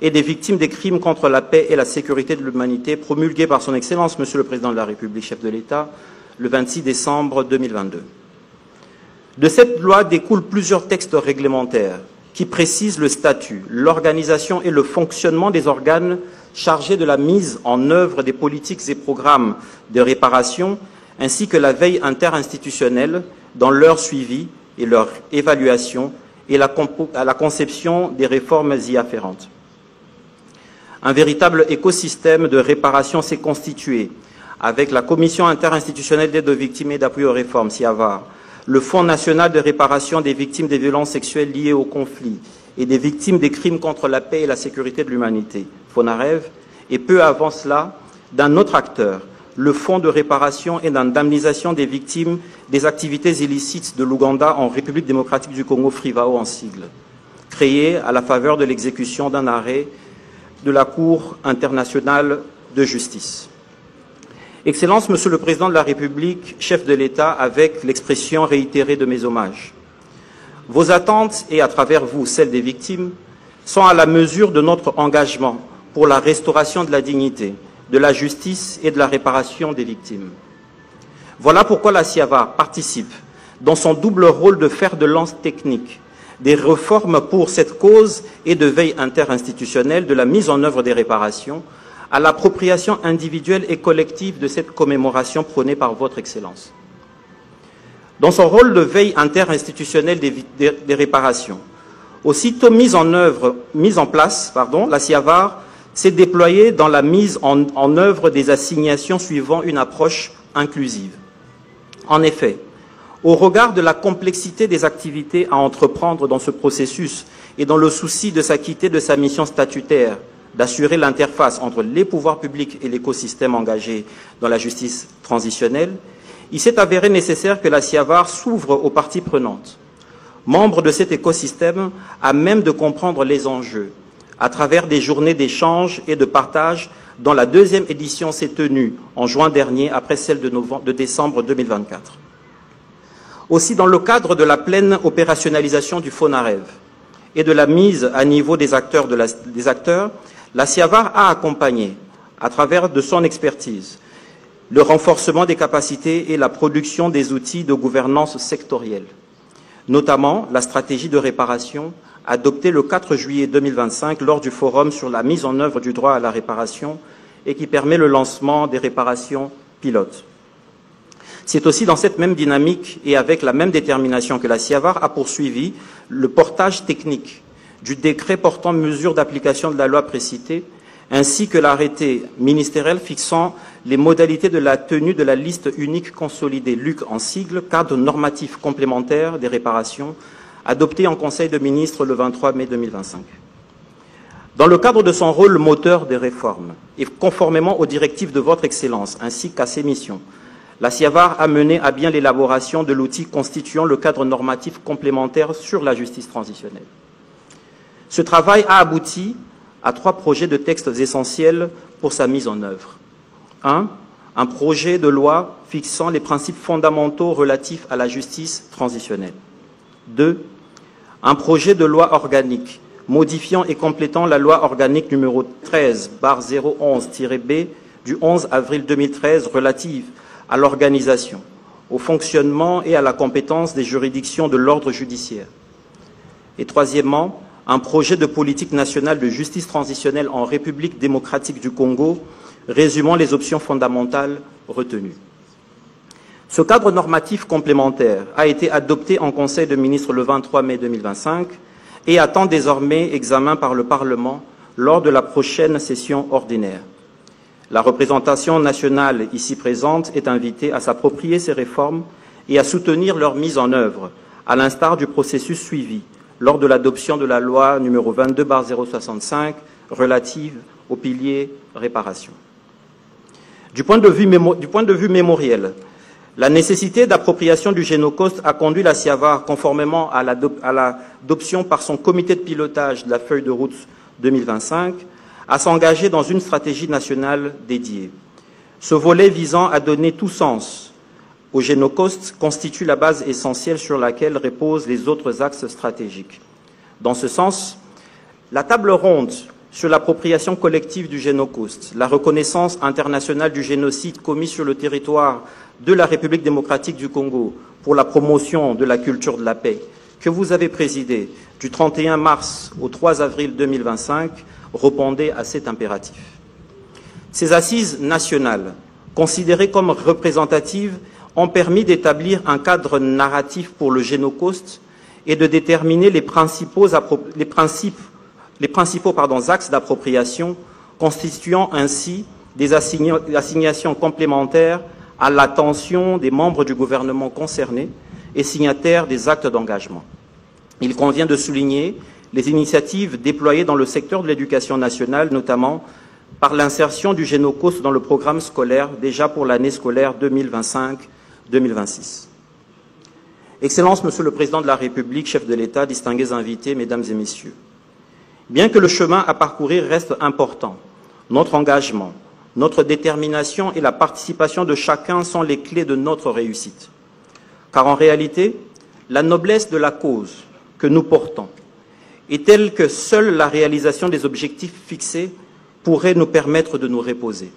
Speaker 10: et des victimes des crimes contre la paix et la sécurité de l'humanité, promulguée par son Excellence, Monsieur le Président de la République, chef de l'État, le 26 décembre 2022. De cette loi découlent plusieurs textes réglementaires qui précisent le statut, l'organisation et le fonctionnement des organes chargés de la mise en œuvre des politiques et programmes de réparation, ainsi que la veille interinstitutionnelle dans leur suivi et leur évaluation et la conception des réformes y afférentes. Un véritable écosystème de réparation s'est constitué avec la Commission interinstitutionnelle d'aide aux victimes et d'appui aux réformes, CIAVAR, le Fonds national de réparation des victimes des violences sexuelles liées au conflit et des victimes des crimes contre la paix et la sécurité de l'humanité, FONAREV, et peu avant cela, d'un autre acteur, le Fonds de réparation et d'indemnisation des victimes des activités illicites de l'Ouganda en République démocratique du Congo, FRIVAO en sigle, créé à la faveur de l'exécution d'un arrêt de la Cour internationale de justice. Excellence, Monsieur le Président de la République, chef de l'État, avec l'expression réitérée de mes hommages. Vos attentes, et à travers vous, celles des victimes, sont à la mesure de notre engagement pour la restauration de la dignité, de la justice et de la réparation des victimes. Voilà pourquoi la SIAVAR participe, dans son double rôle de fer de lance technique, des réformes pour cette cause et de veille interinstitutionnelle de la mise en œuvre des réparations, à l'appropriation individuelle et collective de cette commémoration prônée par votre Excellence. Dans son rôle de veille interinstitutionnelle des réparations, aussitôt mise en place, la SIAVAR s'est déployée dans la mise en œuvre des assignations suivant une approche inclusive. En effet, au regard de la complexité des activités à entreprendre dans ce processus et dans le souci de s'acquitter de sa mission statutaire, d'assurer l'interface entre les pouvoirs publics et l'écosystème engagé dans la justice transitionnelle, il s'est avéré nécessaire que la SIAVAR s'ouvre aux parties prenantes, membres de cet écosystème à même de comprendre les enjeux, à travers des journées d'échange et de partage dont la deuxième édition s'est tenue en juin dernier après celle de décembre 2024. Aussi, dans le cadre de la pleine opérationnalisation du FONAREV et de la mise à niveau des acteurs, la SIAVAR a accompagné, à travers de son expertise, le renforcement des capacités et la production des outils de gouvernance sectorielle, notamment la stratégie de réparation adoptée le 4 juillet 2025 lors du forum sur la mise en œuvre du droit à la réparation et qui permet le lancement des réparations pilotes. C'est aussi dans cette même dynamique et avec la même détermination que la SIAVAR a poursuivi le portage technique du décret portant mesures d'application de la loi précitée, ainsi que l'arrêté ministériel fixant les modalités de la tenue de la liste unique consolidée, LUC en sigle, cadre normatif complémentaire des réparations, adopté en Conseil de ministres le 23 mai 2025. Dans le cadre de son rôle moteur des réformes, et conformément aux directives de votre Excellence, ainsi qu'à ses missions, la SIAVAR a mené à bien l'élaboration de l'outil constituant le cadre normatif complémentaire sur la justice transitionnelle. Ce travail a abouti à 3 projets de textes essentiels pour sa mise en œuvre. 1. Un projet de loi fixant les principes fondamentaux relatifs à la justice transitionnelle. 2. Un projet de loi organique modifiant et complétant la loi organique numéro 13/011-B du 11 avril 2013 relative à l'organisation, au fonctionnement et à la compétence des juridictions de l'ordre judiciaire. Et troisièmement, un projet de politique nationale de justice transitionnelle en République démocratique du Congo, résumant les options fondamentales retenues. Ce cadre normatif complémentaire a été adopté en Conseil de ministres le 23 mai 2025 et attend désormais examen par le Parlement lors de la prochaine session ordinaire. La représentation nationale ici présente est invitée à s'approprier ces réformes et à soutenir leur mise en œuvre, à l'instar du processus suivi lors de l'adoption de la loi numéro 22/065 relative au pilier réparation. Du point de vue mémoriel, la nécessité d'appropriation du Génocost a conduit la SIAVAR, conformément à l'adoption par son comité de pilotage de la feuille de route 2025, à s'engager dans une stratégie nationale dédiée. Ce volet visant à donner tout sens au Génocost constitue la base essentielle sur laquelle reposent les autres axes stratégiques. Dans ce sens, la table ronde sur l'appropriation collective du Génocost, la reconnaissance internationale du génocide commis sur le territoire de la République démocratique du Congo pour la promotion de la culture de la paix, que vous avez présidée du 31 mars au 3 avril 2025, répondait à cet impératif. Ces assises nationales, considérées comme représentatives, ont permis d'établir un cadre narratif pour le Génocost et de déterminer les principaux axes d'appropriation, constituant ainsi des assignations complémentaires à l'attention des membres du gouvernement concernés et signataires des actes d'engagement. Il convient de souligner les initiatives déployées dans le secteur de l'éducation nationale, notamment par l'insertion du Génocost dans le programme scolaire déjà pour l'année scolaire 2025-2026. Excellences, Monsieur le Président de la République, chef de l'État, distingués invités, Mesdames et Messieurs, bien que le chemin à parcourir reste important, notre engagement notre détermination et la participation de chacun sont les clés de notre réussite. Car en réalité, la noblesse de la cause que nous portons est telle que seule la réalisation des objectifs fixés pourrait nous permettre de nous reposer.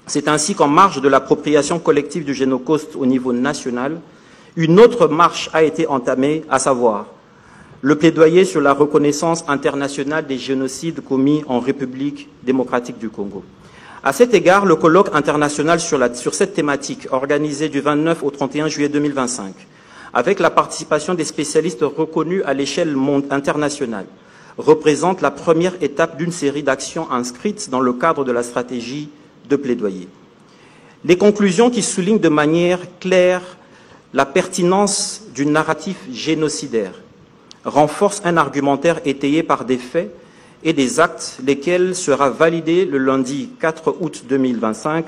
Speaker 10: C'est ainsi qu'en marge de l'appropriation collective du Génocost au niveau national, une autre marche a été entamée, à savoir le plaidoyer sur la reconnaissance internationale des génocides commis en République démocratique du Congo. À cet égard, le colloque international sur cette thématique, organisé du 29 au 31 juillet 2025, avec la participation des spécialistes reconnus à l'échelle internationale, représente la première étape d'une série d'actions inscrites dans le cadre de la stratégie de plaidoyer. Les conclusions qui soulignent de manière claire la pertinence du narratif génocidaire renforcent un argumentaire étayé par des faits et des actes, lesquels sera validé le lundi 4 août 2025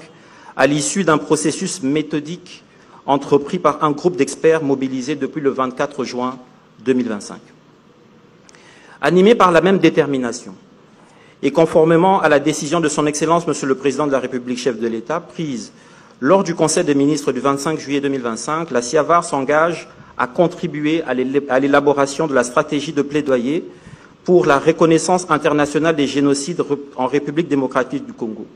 Speaker 10: à l'issue d'un processus méthodique entrepris par un groupe d'experts mobilisé depuis le 24 juin 2025. Animé par la même détermination et conformément à la décision de son Excellence, Monsieur le Président de la République, chef de l'État, prise lors du Conseil des ministres du 25 juillet 2025, la CIAVAR s'engage à contribuer à l'élaboration de la stratégie de plaidoyer pour la reconnaissance internationale des génocides en République démocratique du Congo.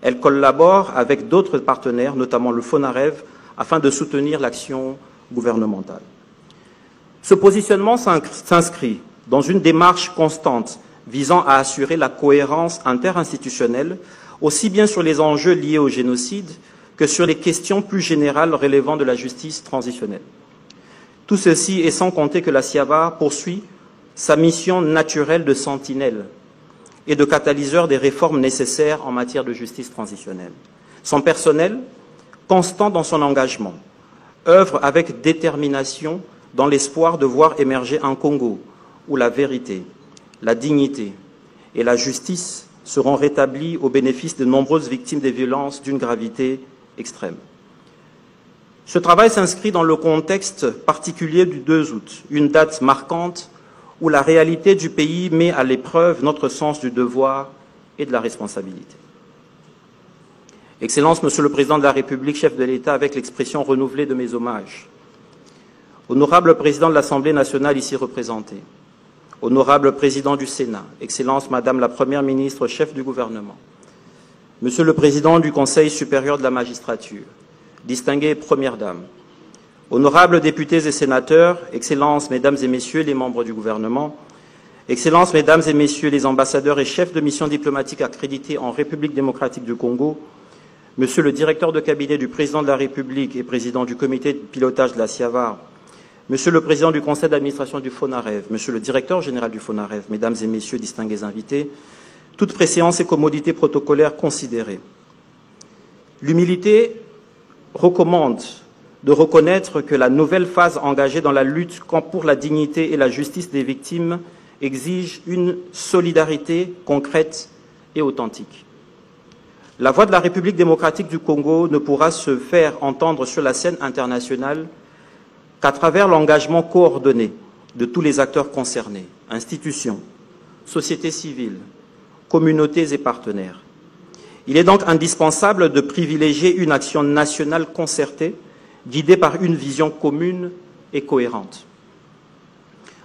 Speaker 10: Elle collabore avec d'autres partenaires, notamment le FONAREV, afin de soutenir l'action gouvernementale. Ce positionnement s'inscrit dans une démarche constante visant à assurer la cohérence interinstitutionnelle, aussi bien sur les enjeux liés au génocide que sur les questions plus générales relevant de la justice transitionnelle. Tout ceci est sans compter que la CIAVAR poursuit sa mission naturelle de sentinelle et de catalyseur des réformes nécessaires en matière de justice transitionnelle. Son personnel, constant dans son engagement, œuvre avec détermination dans l'espoir de voir émerger un Congo où la vérité, la dignité et la justice seront rétablies au bénéfice de nombreuses victimes des violences d'une gravité extrême. Ce travail s'inscrit dans le contexte particulier du 2 août, une date marquante où la réalité du pays met à l'épreuve notre sens du devoir et de la responsabilité. Excellence, Monsieur le Président de la République, chef de l'État, avec l'expression renouvelée de mes hommages. Honorable Président de l'Assemblée nationale ici représenté, Honorable Président du Sénat, Excellence, Madame la Première ministre, chef du gouvernement, Monsieur le Président du Conseil supérieur de la magistrature, distinguées Premières Dames, honorables députés et sénateurs, Excellences, Mesdames et Messieurs les membres du gouvernement, Excellences, Mesdames et Messieurs les ambassadeurs et chefs de mission diplomatique accrédités en République démocratique du Congo, Monsieur le directeur de cabinet du Président de la République et président du comité de pilotage de la CIAVAR, Monsieur le Président du Conseil d'administration du FONAREV, Monsieur le Directeur général du FONAREV, Mesdames et Messieurs distingués invités, toutes préséances et commodités protocolaires considérées. L'humilité recommande de reconnaître que la nouvelle phase engagée dans la lutte pour la dignité et la justice des victimes exige une solidarité concrète et authentique. La voix de la République démocratique du Congo ne pourra se faire entendre sur la scène internationale qu'à travers l'engagement coordonné de tous les acteurs concernés, institutions, sociétés civiles, communautés et partenaires. Il est donc indispensable de privilégier une action nationale concertée, guidée par une vision commune et cohérente.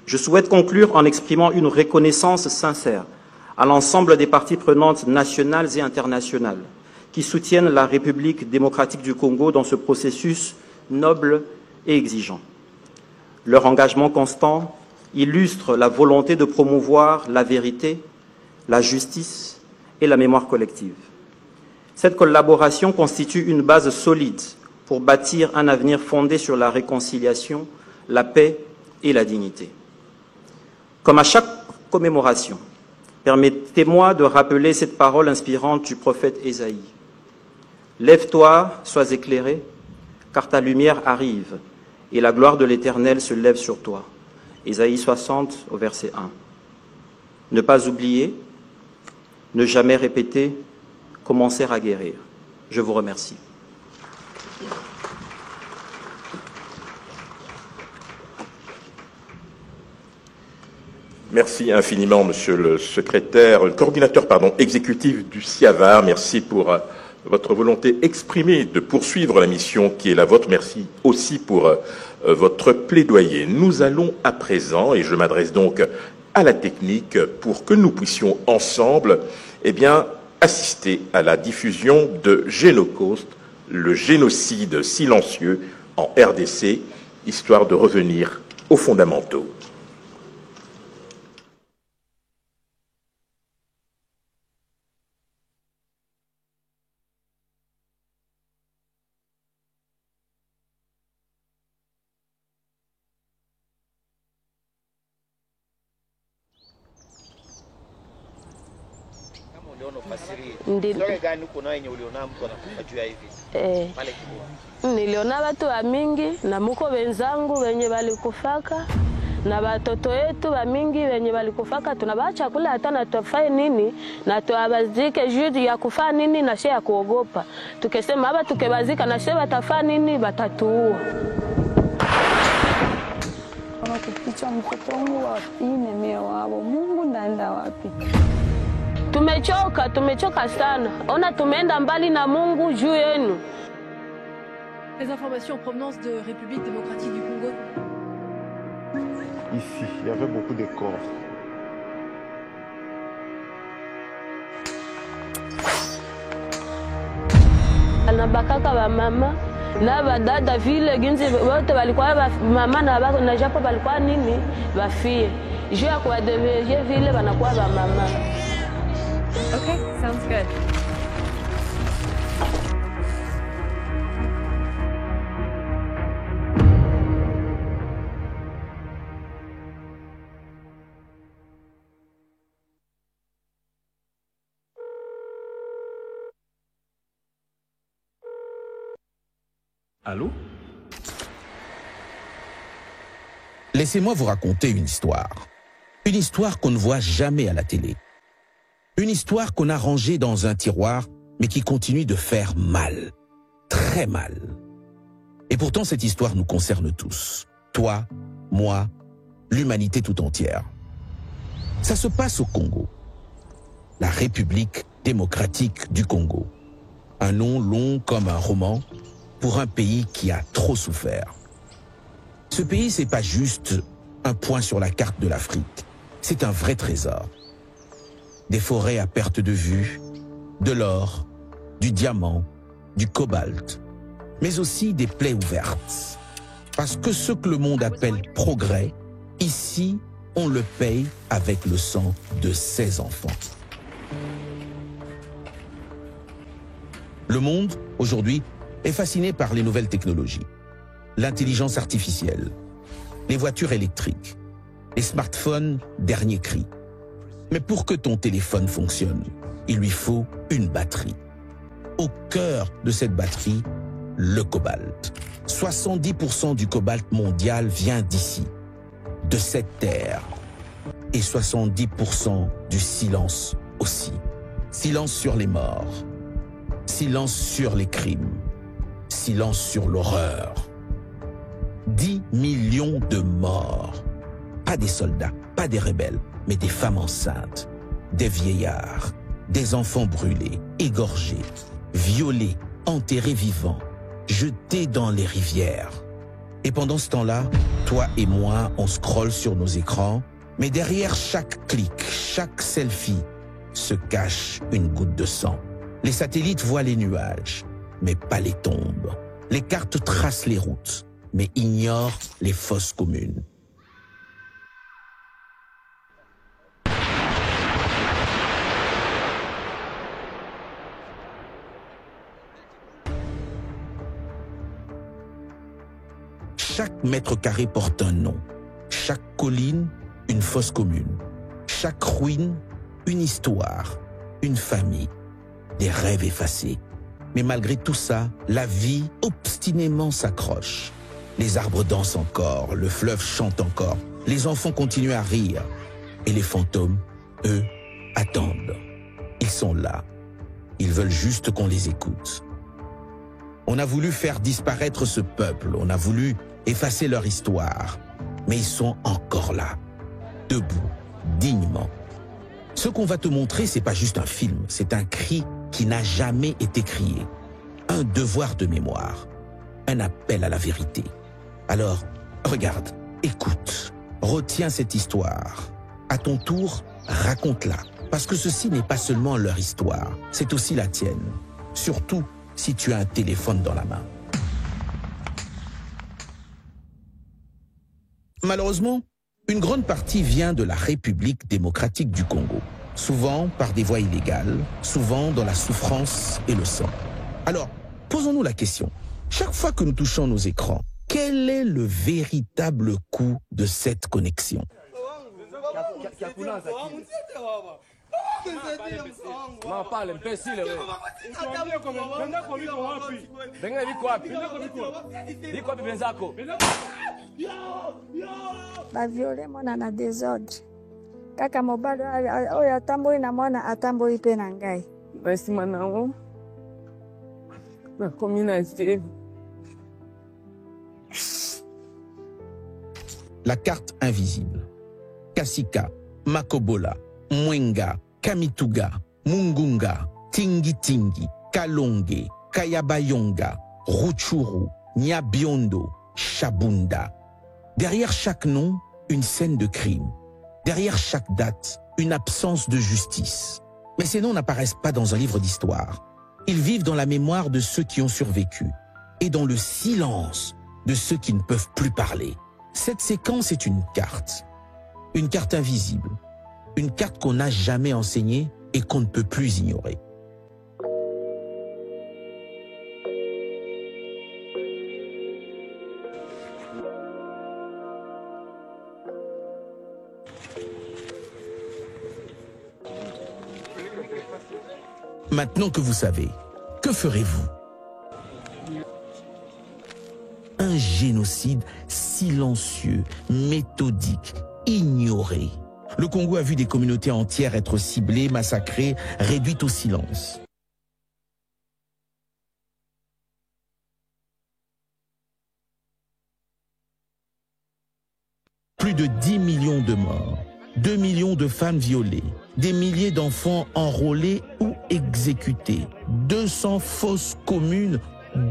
Speaker 10: Je souhaite conclure en exprimant une reconnaissance sincère à l'ensemble des parties prenantes nationales et internationales qui soutiennent la République démocratique du Congo dans ce processus noble et exigeant. Leur engagement constant illustre la volonté de promouvoir la vérité, la justice et la mémoire collective. Cette collaboration constitue une base solide pour bâtir un avenir fondé sur la réconciliation, la paix et la dignité. Comme à chaque commémoration, permettez-moi de rappeler cette parole inspirante du prophète Ésaïe. « Lève-toi, sois éclairé, car ta lumière arrive, et la gloire de l'Éternel se lève sur toi. » Ésaïe 60 au verset 1. Ne pas oublier, ne jamais répéter, commencer à guérir. Je vous remercie.
Speaker 4: Merci infiniment, monsieur le secrétaire, le coordinateur exécutif du CIAVAR. Merci pour votre volonté exprimée de poursuivre la mission qui est la vôtre. Merci aussi pour votre plaidoyer. Nous allons à présent, et je m'adresse donc à la technique, pour que nous puissions ensemble assister à la diffusion de Génocost, le génocide silencieux en RDC, histoire de revenir aux fondamentaux.
Speaker 11: Niliona watu wa mingi na muko wenzangu wenye walikufaka na watoto wetu wa mingi wenye walikufaka, tunabacha kula hata na tufai nini na tuwabazike juu ya kufa nini na shia kuogopa. Tukesema hapa tukebazika na shia watafaa nini batatuua.
Speaker 12: Kuficha mtoto wangu wapi nemea wao, Mungu ndaenda wapi?
Speaker 11: Tumechoka sana. Ona tumeenda mbali na Mungu juu yenu.
Speaker 13: Les informations en provenance de République démocratique du Congo.
Speaker 14: Ici, il y avait beaucoup de corps.
Speaker 11: Anabakaka wa mama na badada vile ginzi wote walikuwa mama na japo walikuwa nini bafie. Juu ya kuwadeveje vile wanakuwa wa mama.
Speaker 13: Okay, sounds good.
Speaker 15: Allô? Laissez-moi vous raconter une histoire. Une histoire qu'on ne voit jamais à la télé. Une histoire qu'on a rangée dans un tiroir, mais qui continue de faire mal. Très mal. Et pourtant, cette histoire nous concerne tous. Toi, moi, l'humanité tout entière. Ça se passe au Congo. La République démocratique du Congo. Un nom long comme un roman pour un pays qui a trop souffert. Ce pays, c'est pas juste un point sur la carte de l'Afrique. C'est un vrai trésor. Des forêts à perte de vue, de l'or, du diamant, du cobalt, mais aussi des plaies ouvertes. Parce que ce que le monde appelle progrès, ici, on le paye avec le sang de ses enfants. Le monde, aujourd'hui, est fasciné par les nouvelles technologies, l'intelligence artificielle, les voitures électriques, les smartphones dernier cri. Mais pour que ton téléphone fonctionne, il lui faut une batterie. Au cœur de cette batterie, le cobalt. 70% du cobalt mondial vient d'ici, de cette terre. Et 70% du silence aussi. Silence sur les morts. Silence sur les crimes. Silence sur l'horreur. 10 millions de morts. Pas des soldats, pas des rebelles, mais des femmes enceintes, des vieillards, des enfants brûlés, égorgés, violés, enterrés vivants, jetés dans les rivières. Et pendant ce temps-là, toi et moi, on scrolle sur nos écrans, mais derrière chaque clic, chaque selfie, se cache une goutte de sang. Les satellites voient les nuages, mais pas les tombes. Les cartes tracent les routes, mais ignorent les fosses communes. Chaque mètre carré porte un nom. Chaque colline, une fosse commune. Chaque ruine, une histoire, une famille, des rêves effacés. Mais malgré tout ça, la vie obstinément s'accroche. Les arbres dansent encore, le fleuve chante encore, les enfants continuent à rire. Et les fantômes, eux, attendent. Ils sont là. Ils veulent juste qu'on les écoute. On a voulu faire disparaître ce peuple, on a voulu effacer leur histoire. Mais ils sont encore là, debout, dignement. Ce qu'on va te montrer, c'est pas juste un film, c'est un cri qui n'a jamais été crié. Un devoir de mémoire, un appel à la vérité. Alors, regarde, écoute, retiens cette histoire. À ton tour, raconte-la. Parce que ceci n'est pas seulement leur histoire, c'est aussi la tienne. Surtout si tu as un téléphone dans la main. Malheureusement, une grande partie vient de la République démocratique du Congo. Souvent par des voies illégales, souvent dans la souffrance et le sang. Alors, posons-nous la question. Chaque fois que nous touchons nos écrans, quel est le véritable coût de cette connexion?
Speaker 12: Baviole mwana na désordre. Kaka mobali oyo atamboli na mwana atamboli pe na ngai.
Speaker 14: Basima nango. Nakomi na Steve.
Speaker 15: La carte invisible. Kasika, Makobola, Mwenga, Kamituga, Mungunga, Tingi Tingi, Kalonge, Kayabayonga, Ruchuru, Nyabiondo, Shabunda. Derrière chaque nom, une scène de crime. Derrière chaque date, une absence de justice. Mais ces noms n'apparaissent pas dans un livre d'histoire. Ils vivent dans la mémoire de ceux qui ont survécu et dans le silence de ceux qui ne peuvent plus parler. Cette séquence est une carte invisible, une carte qu'on n'a jamais enseignée et qu'on ne peut plus ignorer. Maintenant que vous savez, que ferez-vous? Un génocide silencieux, méthodique, ignoré. Le Congo a vu des communautés entières être ciblées, massacrées, réduites au silence. Plus de 10 millions de morts, 2 millions de femmes violées, des milliers d'enfants enrôlés ou exécutés, 200 fosses communes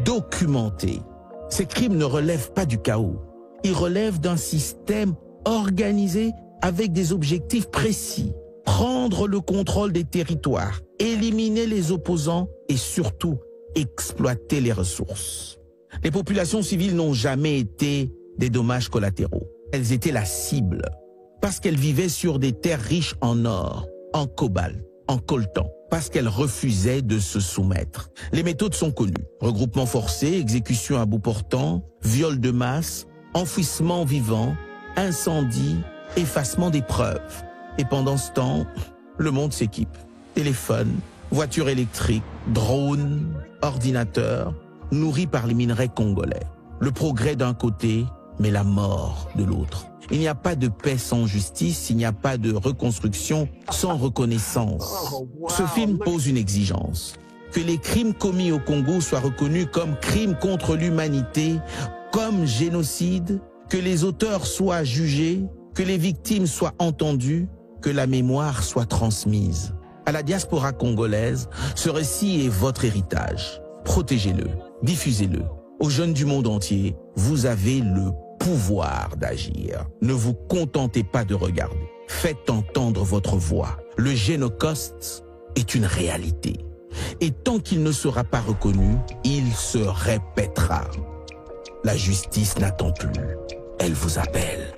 Speaker 15: documentées. Ces crimes ne relèvent pas du chaos. Ils relèvent d'un système organisé avec des objectifs précis. Prendre le contrôle des territoires, éliminer les opposants et surtout exploiter les ressources. Les populations civiles n'ont jamais été des dommages collatéraux. Elles étaient la cible parce qu'elles vivaient sur des terres riches en or, en cobalt, en coltan, parce qu'elles refusaient de se soumettre. Les méthodes sont connues. Regroupement forcé, exécution à bout portant, viol de masse, enfouissement vivant, incendie, effacement des preuves. Et pendant ce temps, le monde s'équipe. Téléphone, voitures électriques, drones, ordinateurs, nourris par les minerais congolais. Le progrès d'un côté, mais la mort de l'autre. Il n'y a pas de paix sans justice, il n'y a pas de reconstruction sans reconnaissance. Ce film pose une exigence. Que les crimes commis au Congo soient reconnus comme crimes contre l'humanité, comme génocide, que les auteurs soient jugés, que les victimes soient entendues, que la mémoire soit transmise. À la diaspora congolaise, ce récit est votre héritage. Protégez-le, diffusez-le. Aux jeunes du monde entier, vous avez le pouvoir d'agir. Ne vous contentez pas de regarder. Faites entendre votre voix. Le génocide est une réalité. Et tant qu'il ne sera pas reconnu, il se répétera. La justice n'attend plus. Elle vous appelle.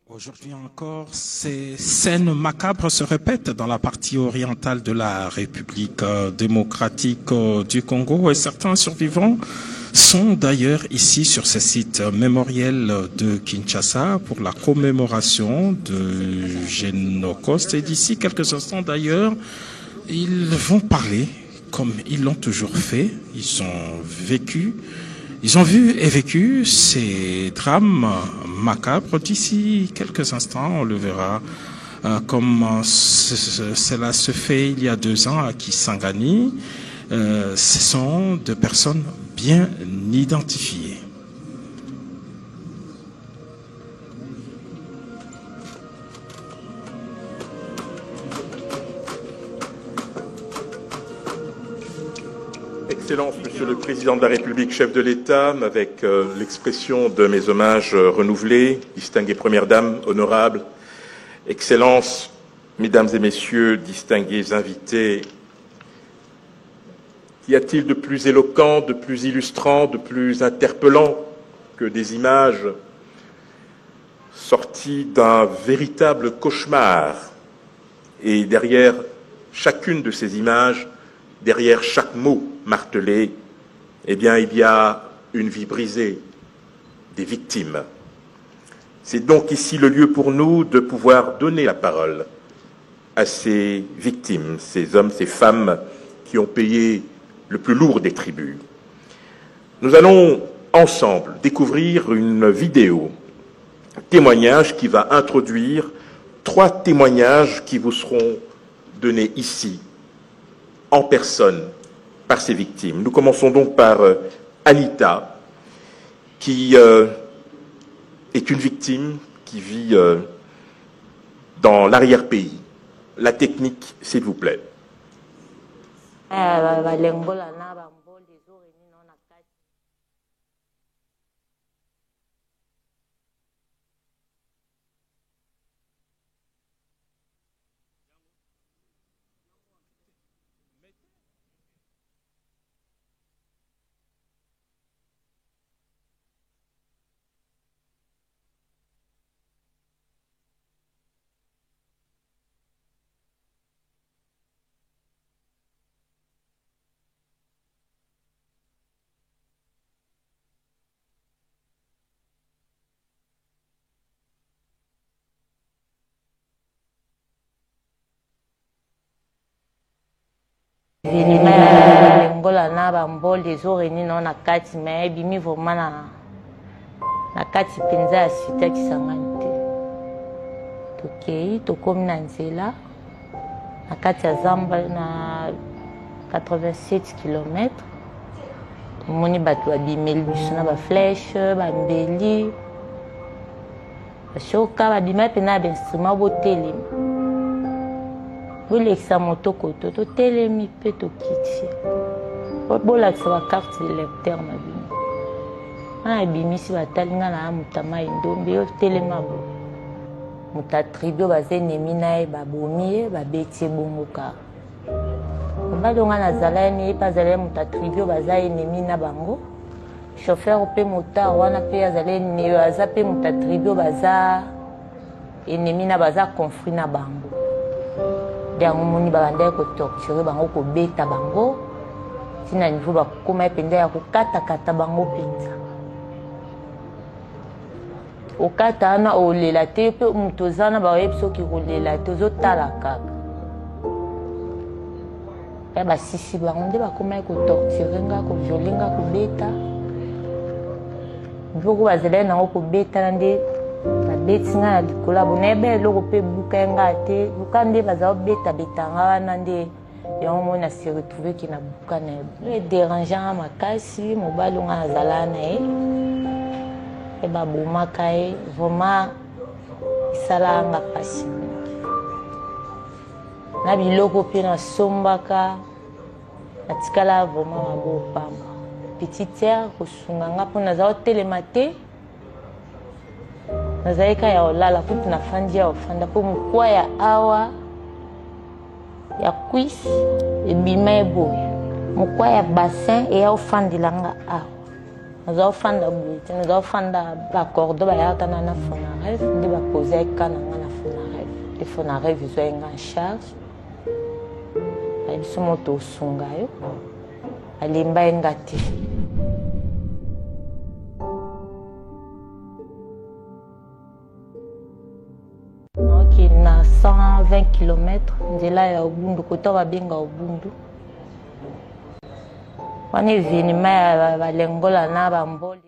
Speaker 2: Aujourd'hui encore, ces scènes macabres se répètent dans la partie orientale de la République démocratique du Congo et certains survivants sont d'ailleurs ici sur ce site mémoriel de Kinshasa pour la commémoration de Génocide. Et d'ici quelques instants d'ailleurs, ils vont parler comme ils l'ont toujours fait. Ils ont vécu, ils ont vu et vécu ces drames macabres. D'ici quelques instants, on le verra comme cela se fait il y a 2 ans à Kisangani. Ce sont deux personnes bien identifiées.
Speaker 4: Excellence, Monsieur le Président de la République, chef de l'État, avec l'expression de mes hommages renouvelés, distinguée Première Dame, honorable, Excellence, Mesdames et Messieurs, distingués invités, qu'y a-t-il de plus éloquent, de plus illustrant, de plus interpellant que des images sorties d'un véritable cauchemar? Et derrière chacune de ces images, derrière chaque mot martelé, eh bien, il y a une vie brisée, des victimes. C'est donc ici le lieu pour nous de pouvoir donner la parole à ces victimes, ces hommes, ces femmes qui ont payé le plus lourd des tributs. Nous allons ensemble découvrir une vidéo, témoignage qui va introduire 3 témoignages qui vous seront donnés ici, en personne, par ces victimes. Nous commençons donc par Anita, qui est une victime qui vit dans l'arrière-pays. La technique, s'il vous plaît.
Speaker 16: Lengola na bamboli ezoreni na na kati me bimi vraiment na kati penza ya site Kisangani te. Tokei tokomi na nzela na kati ya zamba na 87 km. Tomoni bato babimeli biso na baflèche bambeli bashoka babima mpe na bainstrument botelema bolekisa moto koto totelemi mpe tokiti bolakisa bakarte de lecteur na bino wana ebimisi batali nga na motama endombi yo telema bo moto atribu baza enemi na ye babomi ye babeti ye bongo kaka mobali nga nazala ye ye mpe azala ye moto atribu baza enemi na bango chauffeur mpe motar wana mpe aza mpe moto atribu baza enemi na baza conflit na bango yango moni babandaki kotorture bango kobeta bango ntina niveau bakokoma ye mpenza ya kokatakata bango mpenza okata wana olela te mpe moto oza wana baoyebi soki kolela te ozotala kaka ya basisi bango nde bakomaki kotorture nga koviole nga kobeta biloko bazalaki nango kobetana nde babeti nga na likolo abo nayeba eloko mpe buka ye nga te buka nde baza kobetabetanga wana nde yango moi na se retrouve ki na buka na ye ederangeanga makasi mobali nga nazala na ye e babomaka ye vraiment esalanga mpasi na biloko mpe nasombaka natikala vraiment mabopamba petitiere kosunga nga mpo naza kotelema te nazalika ya olala kutu nafandi ya ofanda mpo mokwa ya awa ya kwisi ebima eboye mokwa ya bassin eya ofandelanga awa naza ofanda boye te naza ofanda bacordo bayaka na fonareve nde bapoza eka nanga na fonareve te fonareve ezwa yenga en charge ayebiso moto osunga yo alemba yenga te na 120 km nzela ya obundu kota babenga obundu wana evenema ya balengola na bamboli.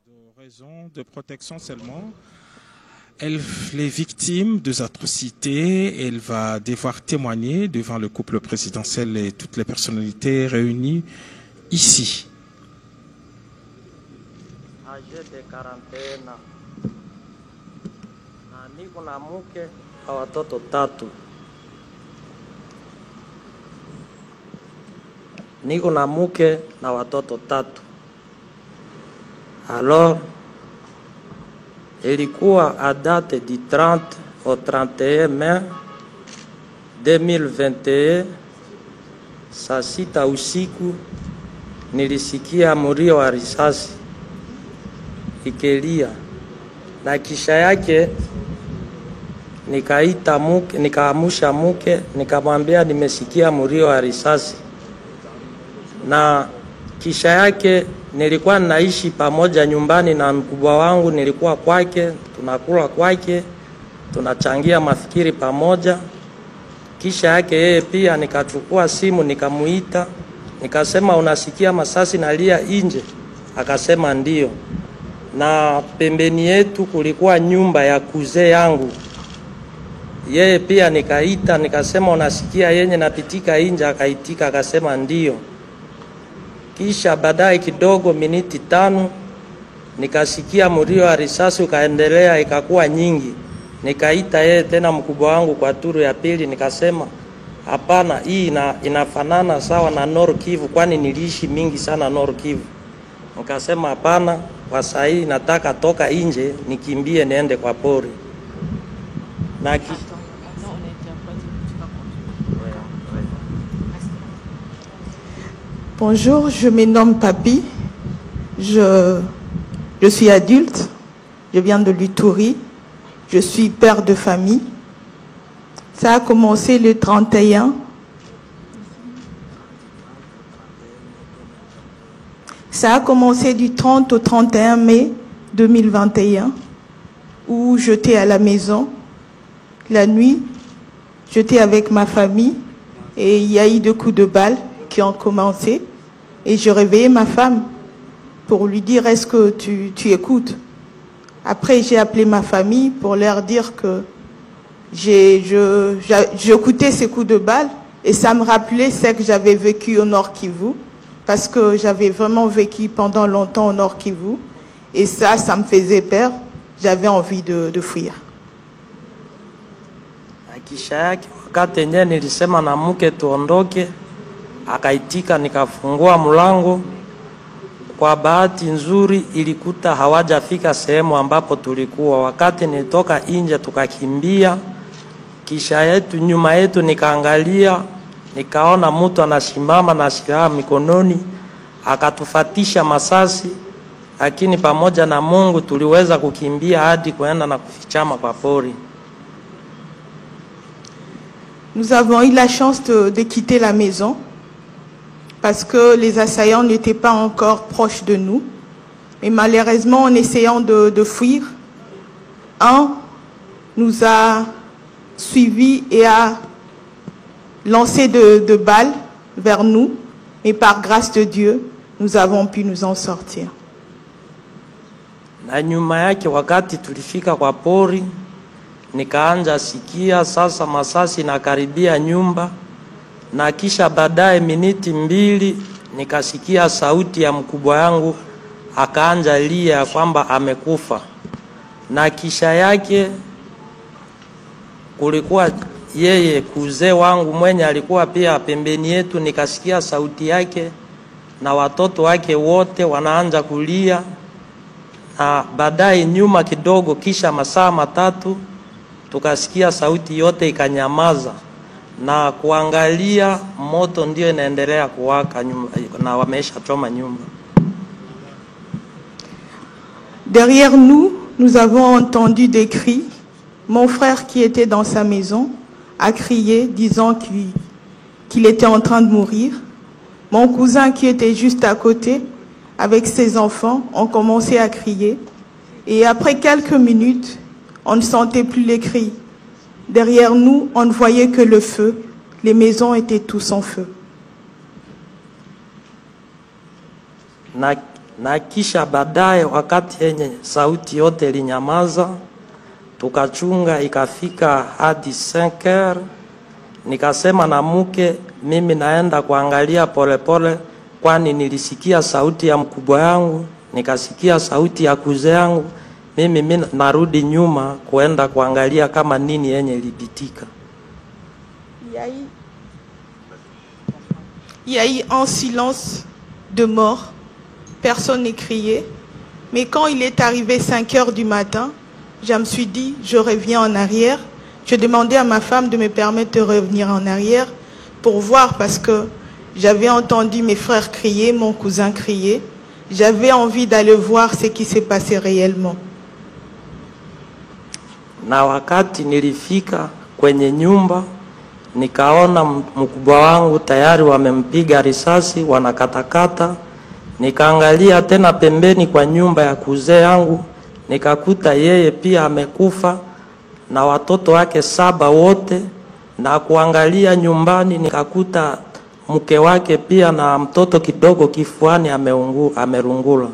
Speaker 2: Pour raison de protection seulement, les victimes des atrocités, elle va devoir témoigner devant le couple présidentiel et toutes les personnalités réunies ici.
Speaker 10: Âgé de 41 na niko na mke na watoto 3. Niko na mke na watoto 3. Alors ilikuwa à date du 30 au 31 mai 2021 saa 6 usiku nilisikia mlio wa risasi ikilia, na kisha yake nikaita mke, nikaamusha mke, nikamwambia nimesikia mlio wa risasi. Na kisha yake nilikuwa naishi pamoja nyumbani na mkubwa wangu, nilikuwa kwake, tunakula kwake, tunachangia mafikiri pamoja. Kisha yake yeye pia nikachukua simu nikamuita, nikasema unasikia masasi nalia nje? Akasema ndio. Na pembeni yetu kulikuwa nyumba ya kuze yangu, yeye pia nikaita, nikasema unasikia yenye napitika nje? Akaitika akasema ndio. Kisha baadaye kidogo miniti 5 nikasikia mlio wa risasi ukaendelea, ikakuwa nyingi. Nikaita yeye tena mkubwa wangu kwa turu ya pili, nikasema hapana, hii inafanana sawa na Nord Kivu, kwani niliishi mingi sana Nord Kivu. Nikasema hapana, kwa saa hii nataka toka nje nikimbie niende kwa pori. Na
Speaker 17: Bonjour, je me nomme Papi, je suis adulte, je viens de l'Uturi, je suis père de famille. Ça a commencé le 31. Ça a commencé du 30 au 31 mai 2021, où j'étais à la maison. La nuit, j'étais avec ma famille et il y a eu 2 coups de balle qui ont commencé. Et je réveillais ma femme pour lui dire, est-ce que tu écoutes? Après, j'ai appelé ma famille pour leur dire que j'écoutais ces coups de balle et ça me rappelait ce que j'avais vécu au Nord Kivu, parce que j'avais vraiment vécu pendant longtemps au Nord Kivu et ça me faisait peur. J'avais envie de fuir.
Speaker 10: Wakati yenyewe nilisema na mke tuondoke, akaitika, nikafungua mlango. Kwa bahati nzuri ilikuta hawajafika sehemu ambapo tulikuwa. Wakati nilitoka nje tukakimbia, kisha yetu nyuma yetu nikaangalia, nikaona mtu anasimama na silaha mikononi, akatufatisha masasi, lakini pamoja na Mungu tuliweza kukimbia hadi kwenda na kufichama kwa pori.
Speaker 17: Nous avons eu la chance de quitter la maison parce que les assaillants n'étaient pas encore proches de nous. Mais malheureusement, en essayant de fuir, un nous a suivis et a lancé de balles vers nous. Mais par grâce de Dieu, nous avons pu nous en sortir.
Speaker 10: Na nyuma yake wakati tulifika kwa pori, nikaanza sikia sasa masasi na karibia nyumba, na kisha baadaye miniti 2 nikasikia sauti ya mkubwa yangu akaanza lia kwamba amekufa. Na kisha yake kulikuwa yeye kuzee wangu mwenye alikuwa pia pembeni yetu, nikasikia sauti yake na watoto wake wote wanaanza kulia. Na baadaye nyuma kidogo, kisha masaa 3 tukasikia sauti yote ikanyamaza na kuangalia moto ndio inaendelea kuwaka na wamesha choma nyumba.
Speaker 17: Derrière nous, nous avons entendu des cris. Mon frère qui était dans sa maison a crié disant qu'il était en train de mourir. Mon cousin qui était juste à côté avec ses enfants ont commencé à crier. Et après quelques minutes, on ne sentait plus les cris. Derrière nous, on ne voyait que le feu. Les maisons étaient tous en feu.
Speaker 18: Na kisha baadaye, wakati yenye sauti yote ilinyamaza, tukachunga ikafika hadi 5h. Nikasema na mke, mimi naenda kuangalia polepole, kwani nilisikia sauti ya mkubwa yangu, nikasikia sauti ya kuze yangu. Mimi narudi nyuma kuenda kuangalia kama nini yenye ilipitika.
Speaker 17: Il y a eu un silence de mort. Personne n'est crié. Mais quand il est arrivé 5h du matin, je me suis dit, je reviens en arrière. Je demandais à ma femme de me permettre de revenir en arrière pour voir, parce que j'avais entendu mes frères crier, mon cousin crier. J'avais envie d'aller voir ce qui s'est passé réellement.
Speaker 18: Na wakati nilifika kwenye nyumba, nikaona mkubwa wangu tayari wamempiga risasi, wanakatakata. Nikaangalia tena pembeni kwa nyumba ya kuzee yangu, nikakuta yeye pia amekufa na watoto wake 7 wote. Na kuangalia nyumbani nikakuta mke wake pia na mtoto kidogo kifuani amerungula.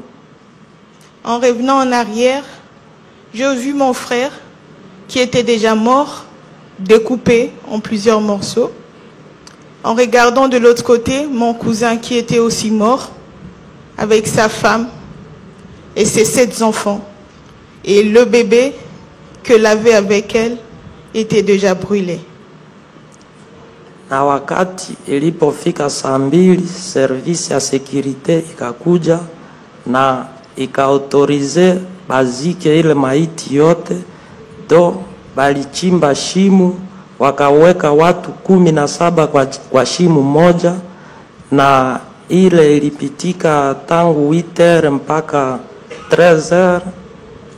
Speaker 17: En revenant en arrière, j'ai vu mon frère qui était déjà mort, découpé en plusieurs morceaux. En regardant de l'autre côté, mon cousin qui était aussi mort, avec sa femme et ses 7 enfants. Et le bébé qu'elle avait avec elle était déjà brûlé.
Speaker 18: Na wakati ilipofika saa 2, service ya securite ikakuja na ikaautorize bazike ile maiti yote. Do balichimba shimu, wakaweka watu 17 kwa shimu moja, na ile ilipitika tangu 8h mpaka 13h,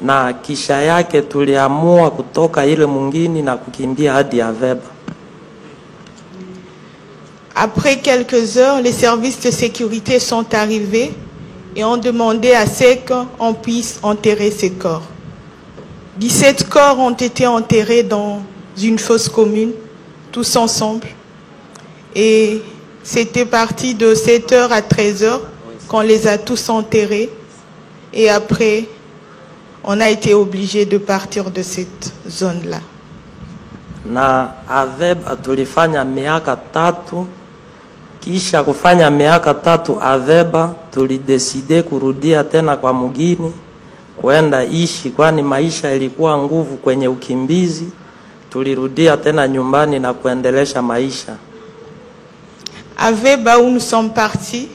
Speaker 18: na kisha yake tuliamua kutoka ile mwingine na kukimbia hadi Aveba.
Speaker 17: Après quelques heures, les services de sécurité sont arrivés et ont demandé à ce qu'on puisse enterrer ces corps. 17 corps ont été enterrés dans une fosse commune, tous ensemble. Et c'était parti de 7h à 13h qu'on les a tous enterrés. Et après, on a été obligé de partir de cette zone-là.
Speaker 18: Na Aveba tulifanya miaka 3. Kisha kufanya miaka 3 Aveba, tulideside kurudia tena kwa mugini kuenda ishi, kwani maisha ilikuwa nguvu kwenye ukimbizi. Tulirudia tena nyumbani na kuendelesha maisha.
Speaker 17: Aveba, où nous sommes partis,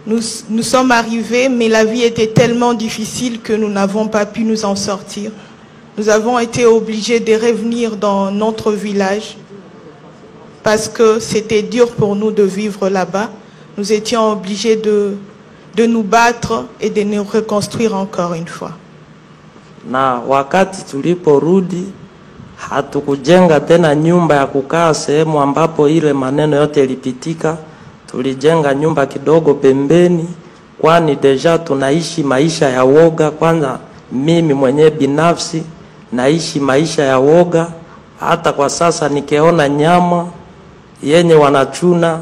Speaker 17: nous sommes arrivés, mais la vie était tellement difficile que nous n'avons pas pu nous en sortir. Nous avons été obligés de revenir dans notre village parce que c'était dur pour nous de vivre là-bas. Nous étions obligés de nous battre et de nous reconstruire encore une fois.
Speaker 18: Na wakati tuliporudi, hatukujenga tena nyumba ya kukaa sehemu ambapo ile maneno yote ilipitika. Tulijenga nyumba kidogo pembeni, kwani deja tunaishi maisha ya woga. Kwanza mimi mwenye binafsi naishi maisha ya woga. Hata kwa sasa nikiona nyama yenye wanachuna,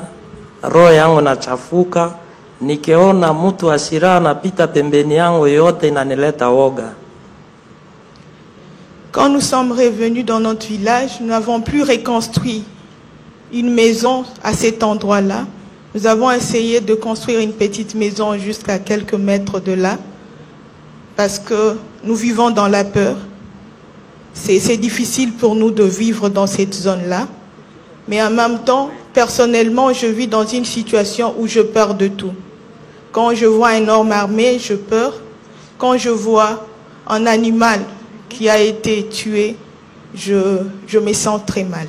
Speaker 18: roho yangu nachafuka. Nikiona mtu asira anapita pembeni yangu, yote inanileta woga.
Speaker 17: Quand nous sommes revenus dans notre village, nous n'avons plus reconstruit une maison à cet endroit-là. Nous avons essayé de construire une petite maison jusqu'à quelques mètres de là, parce que nous vivons dans la peur. C'est difficile pour nous de vivre dans cette zone-là. Mais en même temps, personnellement, je vis dans une situation où je peur de tout. Quand je vois un homme armé, je peur. Quand je vois un animal qui a été tué, je me sens très mal.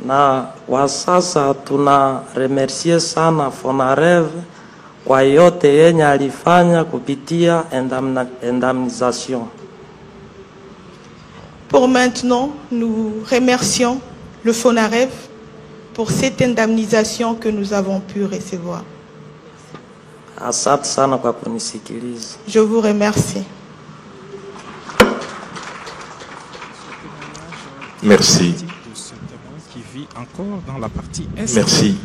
Speaker 18: Na kwa sasa tuna remercier sana Fonarev kwa yote yenye alifanya kupitia indemnisation.
Speaker 17: Pour maintenant, nous remercions le Fonarev pour cette indemnisation que nous avons pu recevoir.
Speaker 18: Asante sana kwa kunisikiliza.
Speaker 17: Je vous remercie.
Speaker 4: Merci.
Speaker 2: Qui vit encore dans la partie est.
Speaker 4: Merci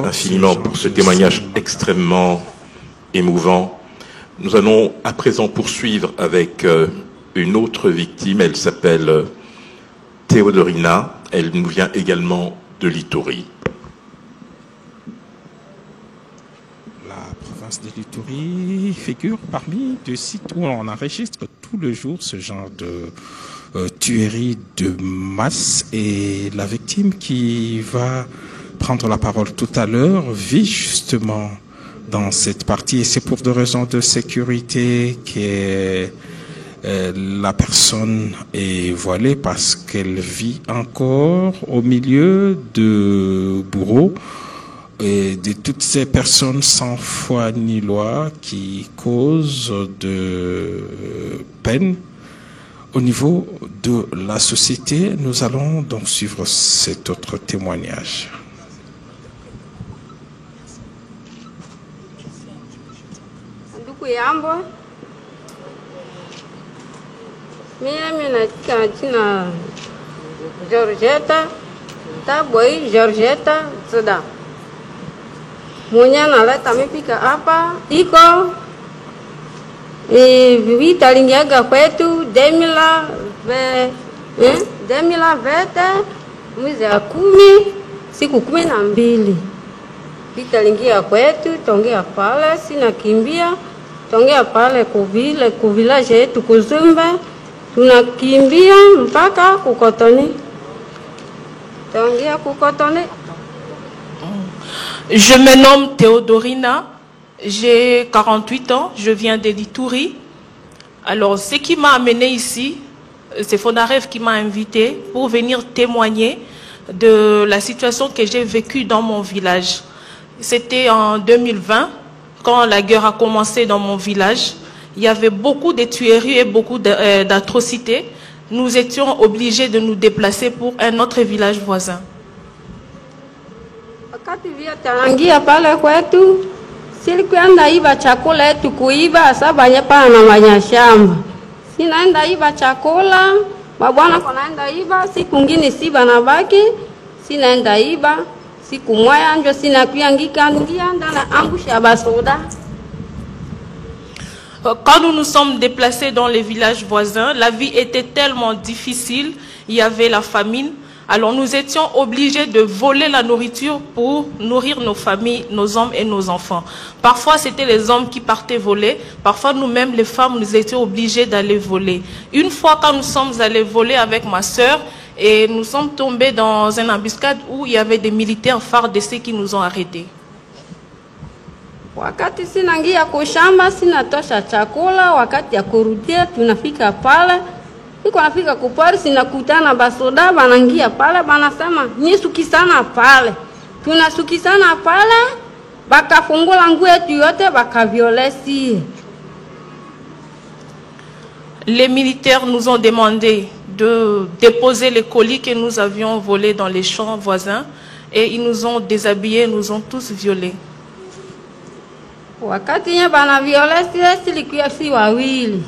Speaker 4: infiniment pour ce témoignage extrêmement émouvant. Nous allons à présent poursuivre avec une autre victime. Elle s'appelle Théodorina. Elle nous vient également de l'Ituri.
Speaker 2: La province de l'Ituri figure parmi des sites où on enregistre tout le jour ce genre de tuerie de masse, et la victime qui va prendre la parole tout à l'heure vit justement dans cette partie, et c'est pour des raisons de sécurité que la personne est voilée, parce qu'elle vit encore au milieu de bourreaux et de toutes ces personnes sans foi ni loi qui causent de peine au niveau de la société. Nous allons donc suivre cet autre témoignage.
Speaker 19: Yambo mimi natika jina Georgetta Taboi Georgetta Zuda mwenye analeta mipika hapa iko vita lingiaga kwetu 2020 mwezi wa 10 siku 12 vita lingia kwetu tongea pale sina kimbia tongea pale kuvillage yetu Kuzumba, tunakimbia mpaka Kukotoni. Tongea Kukotoni.
Speaker 20: Je me nomme Théodorina, j'ai 48 ans, je viens de l'Ituri. Alors, ce qui m'a amené ici, c'est Fonarev qui m'a invité pour venir témoigner de la situation que j'ai vécue dans mon village. C'était en 2020. Quand la guerre a commencé dans mon village, il y avait beaucoup de tueries et beaucoup d'atrocités. Nous étions obligés de nous déplacer pour un autre village voisin.
Speaker 19: Wakati vya tarangia pale kwetu, silikwenda iba chakula yetu kuiba sabanya pana manyashamba. Sinaenda iba chakula, mabwana konaenda iba, siku ngine siba na baki, sinaenda iba.
Speaker 20: Quand nous nous sommes déplacés dans les villages voisins, la vie était tellement difficile, il y avait la famine. Alors nous étions obligés de voler la nourriture pour nourrir nos familles, nos hommes et nos enfants. Parfois c'était les hommes qui partaient voler, parfois nous-mêmes les femmes nous étions obligés d'aller voler. Une fois quand nous sommes allés voler avec ma sœur, et nous sommes tombés dans une embuscade où il y avait des militaires FARDC qui nous ont arrêtés.
Speaker 19: Wakati sinangia kushamba sinatosha chakula, wakati ya kurudia tunafika pale, niko nafika kupori sinakutana basoda banangia pale banasema nyisukisana pale. Tunasukisana pale, bakafungula nguo yetu yote bakaviolesi.
Speaker 20: Les militaires nous ont demandé de déposer les colis que nous avions volés dans les champs voisins et ils nous ont déshabillés, nous ont tous violés.
Speaker 19: Wakati nye bana violesia silikuwa si wawili.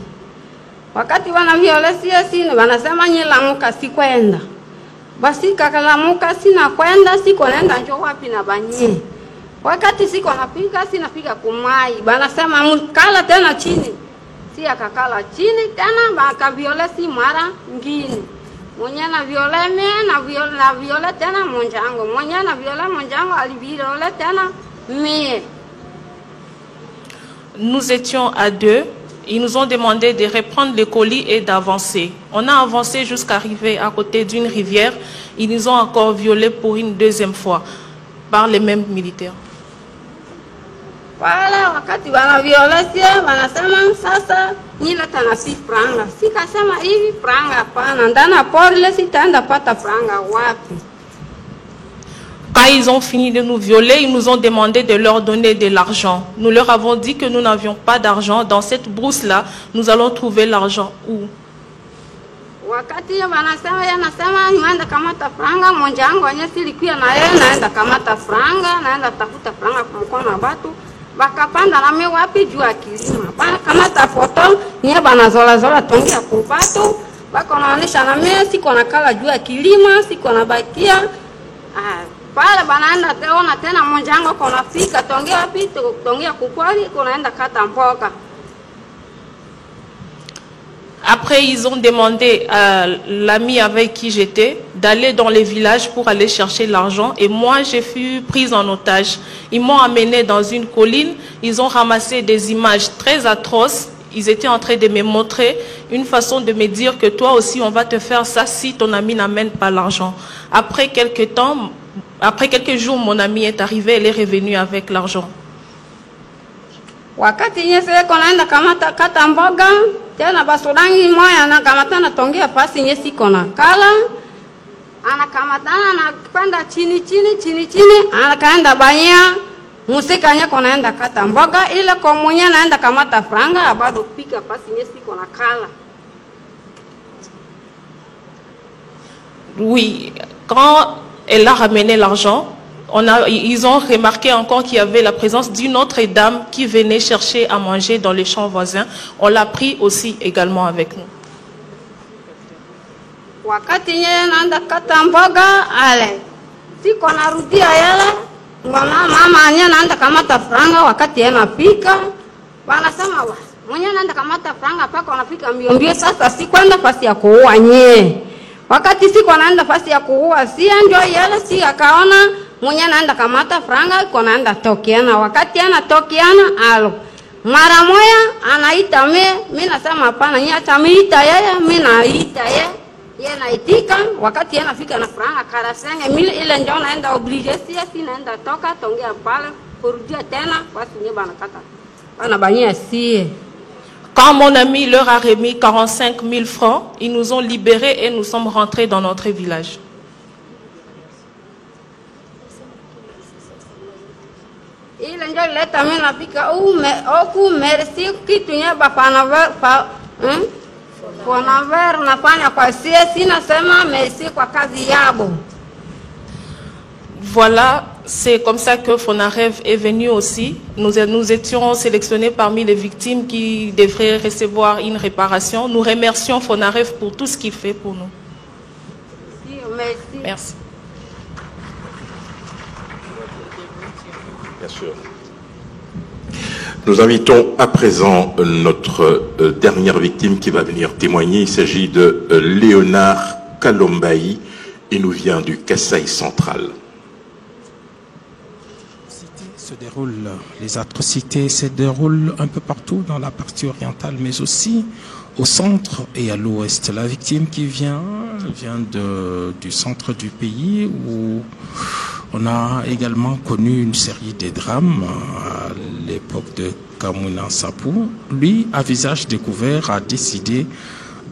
Speaker 19: Wakati bana violesia si banasema nye lamuka si kwenda. Basi kakalamuka sina kwenda siko nenda njo wapi na banye. Wakati siko napika kumai banasema mkala tena chini. Si akakala chini tena bakaviolesi mara ngine. Mwenye na viole me na viole tena monjango. Mwenye na viole monjango aliviole tena me.
Speaker 20: Nous étions à deux. Ils nous ont demandé de reprendre les colis et d'avancer. On a avancé jusqu'à arriver à côté d'une rivière. Ils nous ont encore violés pour une deuxième fois par les mêmes militaires.
Speaker 19: Wala wakati wanaviolesia wanasema sasa nila tanasi franga. Sikasema hivi franga hapana. Ndana porile sitaenda pata franga wapi.
Speaker 20: Quand ils ont fini de nous violer, ils nous ont demandé de leur donner de l'argent. Nous leur avons dit que nous n'avions pas d'argent. Dans cette brousse-là, nous allons trouver l'argent où?
Speaker 19: Wakati wanasema yanasema naenda kamata franga monjango wenye silikuwa na yeye naenda kamata franga naenda tafuta franga kwa mkono watu bakapanda na mimi wapi juu akilima bana kamata foto nye bana zola tongia kubatu bako naonesha na mimi siko nakala juu ya kilima, siko nabakia pale banaenda teona tena mmojango kona fika tongea wapi tongea kupwali kunaenda kata mboga.
Speaker 20: Après, ils ont demandé à l'ami avec qui j'étais d'aller dans les villages pour aller chercher l'argent. Et moi, j'ai fui prise en otage. Ils m'ont amené dans une colline. Ils ont ramassé des images très atroces. Ils étaient en train de me montrer une façon de me dire que toi aussi, on va te faire ça si ton ami n'amène pas l'argent. Après quelques jours, mon ami est arrivé. Elle est revenue avec l'argent.
Speaker 19: Wakati nyese konaenda kamata kata mboga tena basudangi moya na kamata na tongea pasi nyesi kona kala anakamatana na kwenda chini anakaenda banya musika nya konaenda kata mboga ile kwa mwenye naenda kamata franga bado pika pasi nyesi kona kala.
Speaker 20: Oui, quand elle a ramené l'argent, ils ont remarqué encore qu'il y avait la présence d'une autre dame qui venait chercher à manger dans les champs voisins. On l'a pris aussi également avec nous.
Speaker 19: Wakati nye naenda kata mboga ale siko narudia yale mama nye naenda kamata franga wakati yana pika wanasema mwenye naenda kamata franga paka wanapika mbio sasa si kwenda fasi ya kuua nye wakati siko naenda fasi ya kuua si ndio yale si akaona mwenye naenda kamata franga iko naenda tokiana wakati ana tokiana alo mara moya anaita mimi nasema hapana nyacha miita yeye mimi naita yeye naitika wakati anafika na franga karasenge mimi ile ndio naenda oblige si naenda toka tongea pale kurudia tena basi nye bana kata bana banyia si.
Speaker 20: Quand mon ami leur a remis 45 000 francs, ils nous ont libérés et nous sommes rentrés dans notre village.
Speaker 19: Ile ndio leta mimi napika oku merci kitu nye bapana pa Fonaver nafanya kwa siesi nasema merci kwa kazi yabo.
Speaker 20: Voilà, c'est comme ça que Fonarev est venu aussi. Nous étions sélectionnés parmi les victimes qui devraient recevoir une réparation. Nous remercions Fonarev pour tout ce qu'il fait pour nous.
Speaker 19: Merci.
Speaker 20: Merci.
Speaker 4: Bien sûr. Nous invitons à présent notre dernière victime qui va venir témoigner. Il s'agit de Léonard Kalombaï. Il nous vient du Kasaï central.
Speaker 2: Les atrocités se déroulent un peu partout dans la partie orientale, mais aussi au centre et à l'ouest. La victime qui vient du centre du pays où on a également connu une série de drames à l'époque de Kamuna Sapou. Lui, à visage découvert, a décidé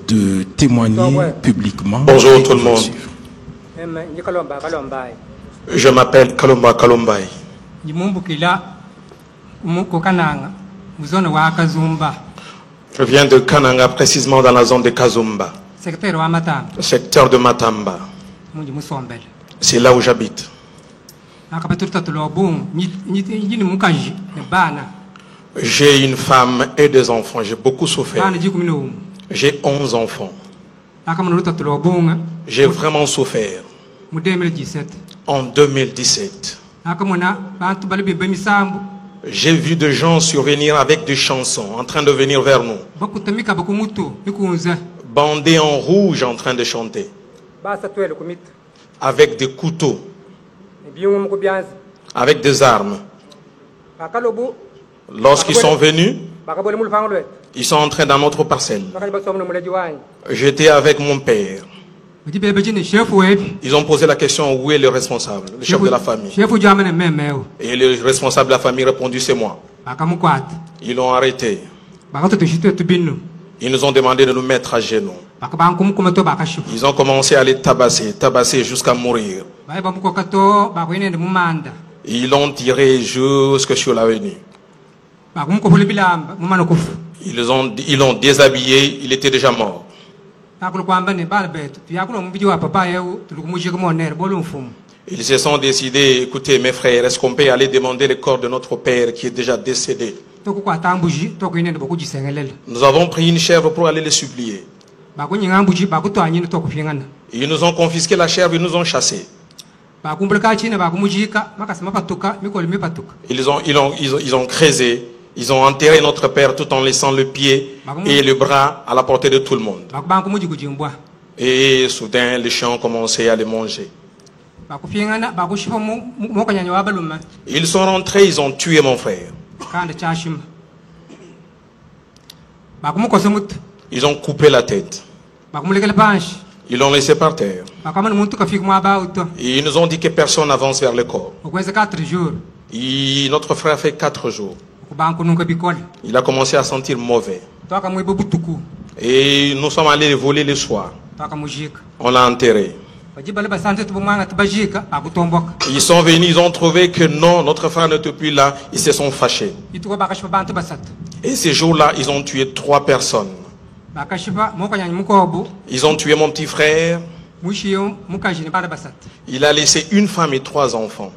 Speaker 2: de témoigner publiquement.
Speaker 21: Bonjour tout le monde. Je m'appelle Kalomba Kalombaï. Je viens de Kananga, précisément dans la zone de Kazumba, secteur de Matamba. C'est là où j'habite. J'ai une femme et des enfants. J'ai beaucoup souffert. J'ai 11 enfants. J'ai vraiment souffert. En 2017, j'ai vu des gens survenir avec des chansons en train de venir vers nous. Bandés en rouge en train de chanter. Avec des couteaux. Avec des armes. Lorsqu'ils sont venus, ils sont entrés dans notre parcelle. J'étais avec mon père. Ils ont posé la question où est le responsable, le chef de la famille. Et le responsable de la famille a répondu c'est moi. Ils l'ont arrêté. Ils nous ont demandé de nous mettre à genoux. Ils ont commencé à les tabasser jusqu'à mourir. Ils l'ont tiré jusque sur l'avenue. Ils l'ont déshabillé, il était déjà mort. Ils se sont décidés, écoutez mes frères, est-ce qu'on peut aller demander le corps de notre père qui est déjà décédé? Nous avons pris une chèvre pour aller les supplier. Ils nous ont confisqué la chèvre, ils nous ont chassés. Ils ont creusé, ils ont enterré notre père tout en laissant le pied et le bras à la portée de tout le monde. Et soudain, les chiens ont commencé à les manger. Ils sont rentrés, ils ont tué mon frère. Ils ont coupé la tête. Ils l'ont laissé par terre. Et ils nous ont dit que personne n'avance vers le corps. Notre frère a fait 4 jours. Il a commencé à sentir mauvais. Et nous sommes allés le voler le soir. On l'a enterré. Ils sont venus, ils ont trouvé que non, notre frère n'était plus là. Ils se sont fâchés. Et ces jours-là, ils ont tué 3 personnes. Ils ont tué mon petit frère. Il a laissé une femme et 3 enfants.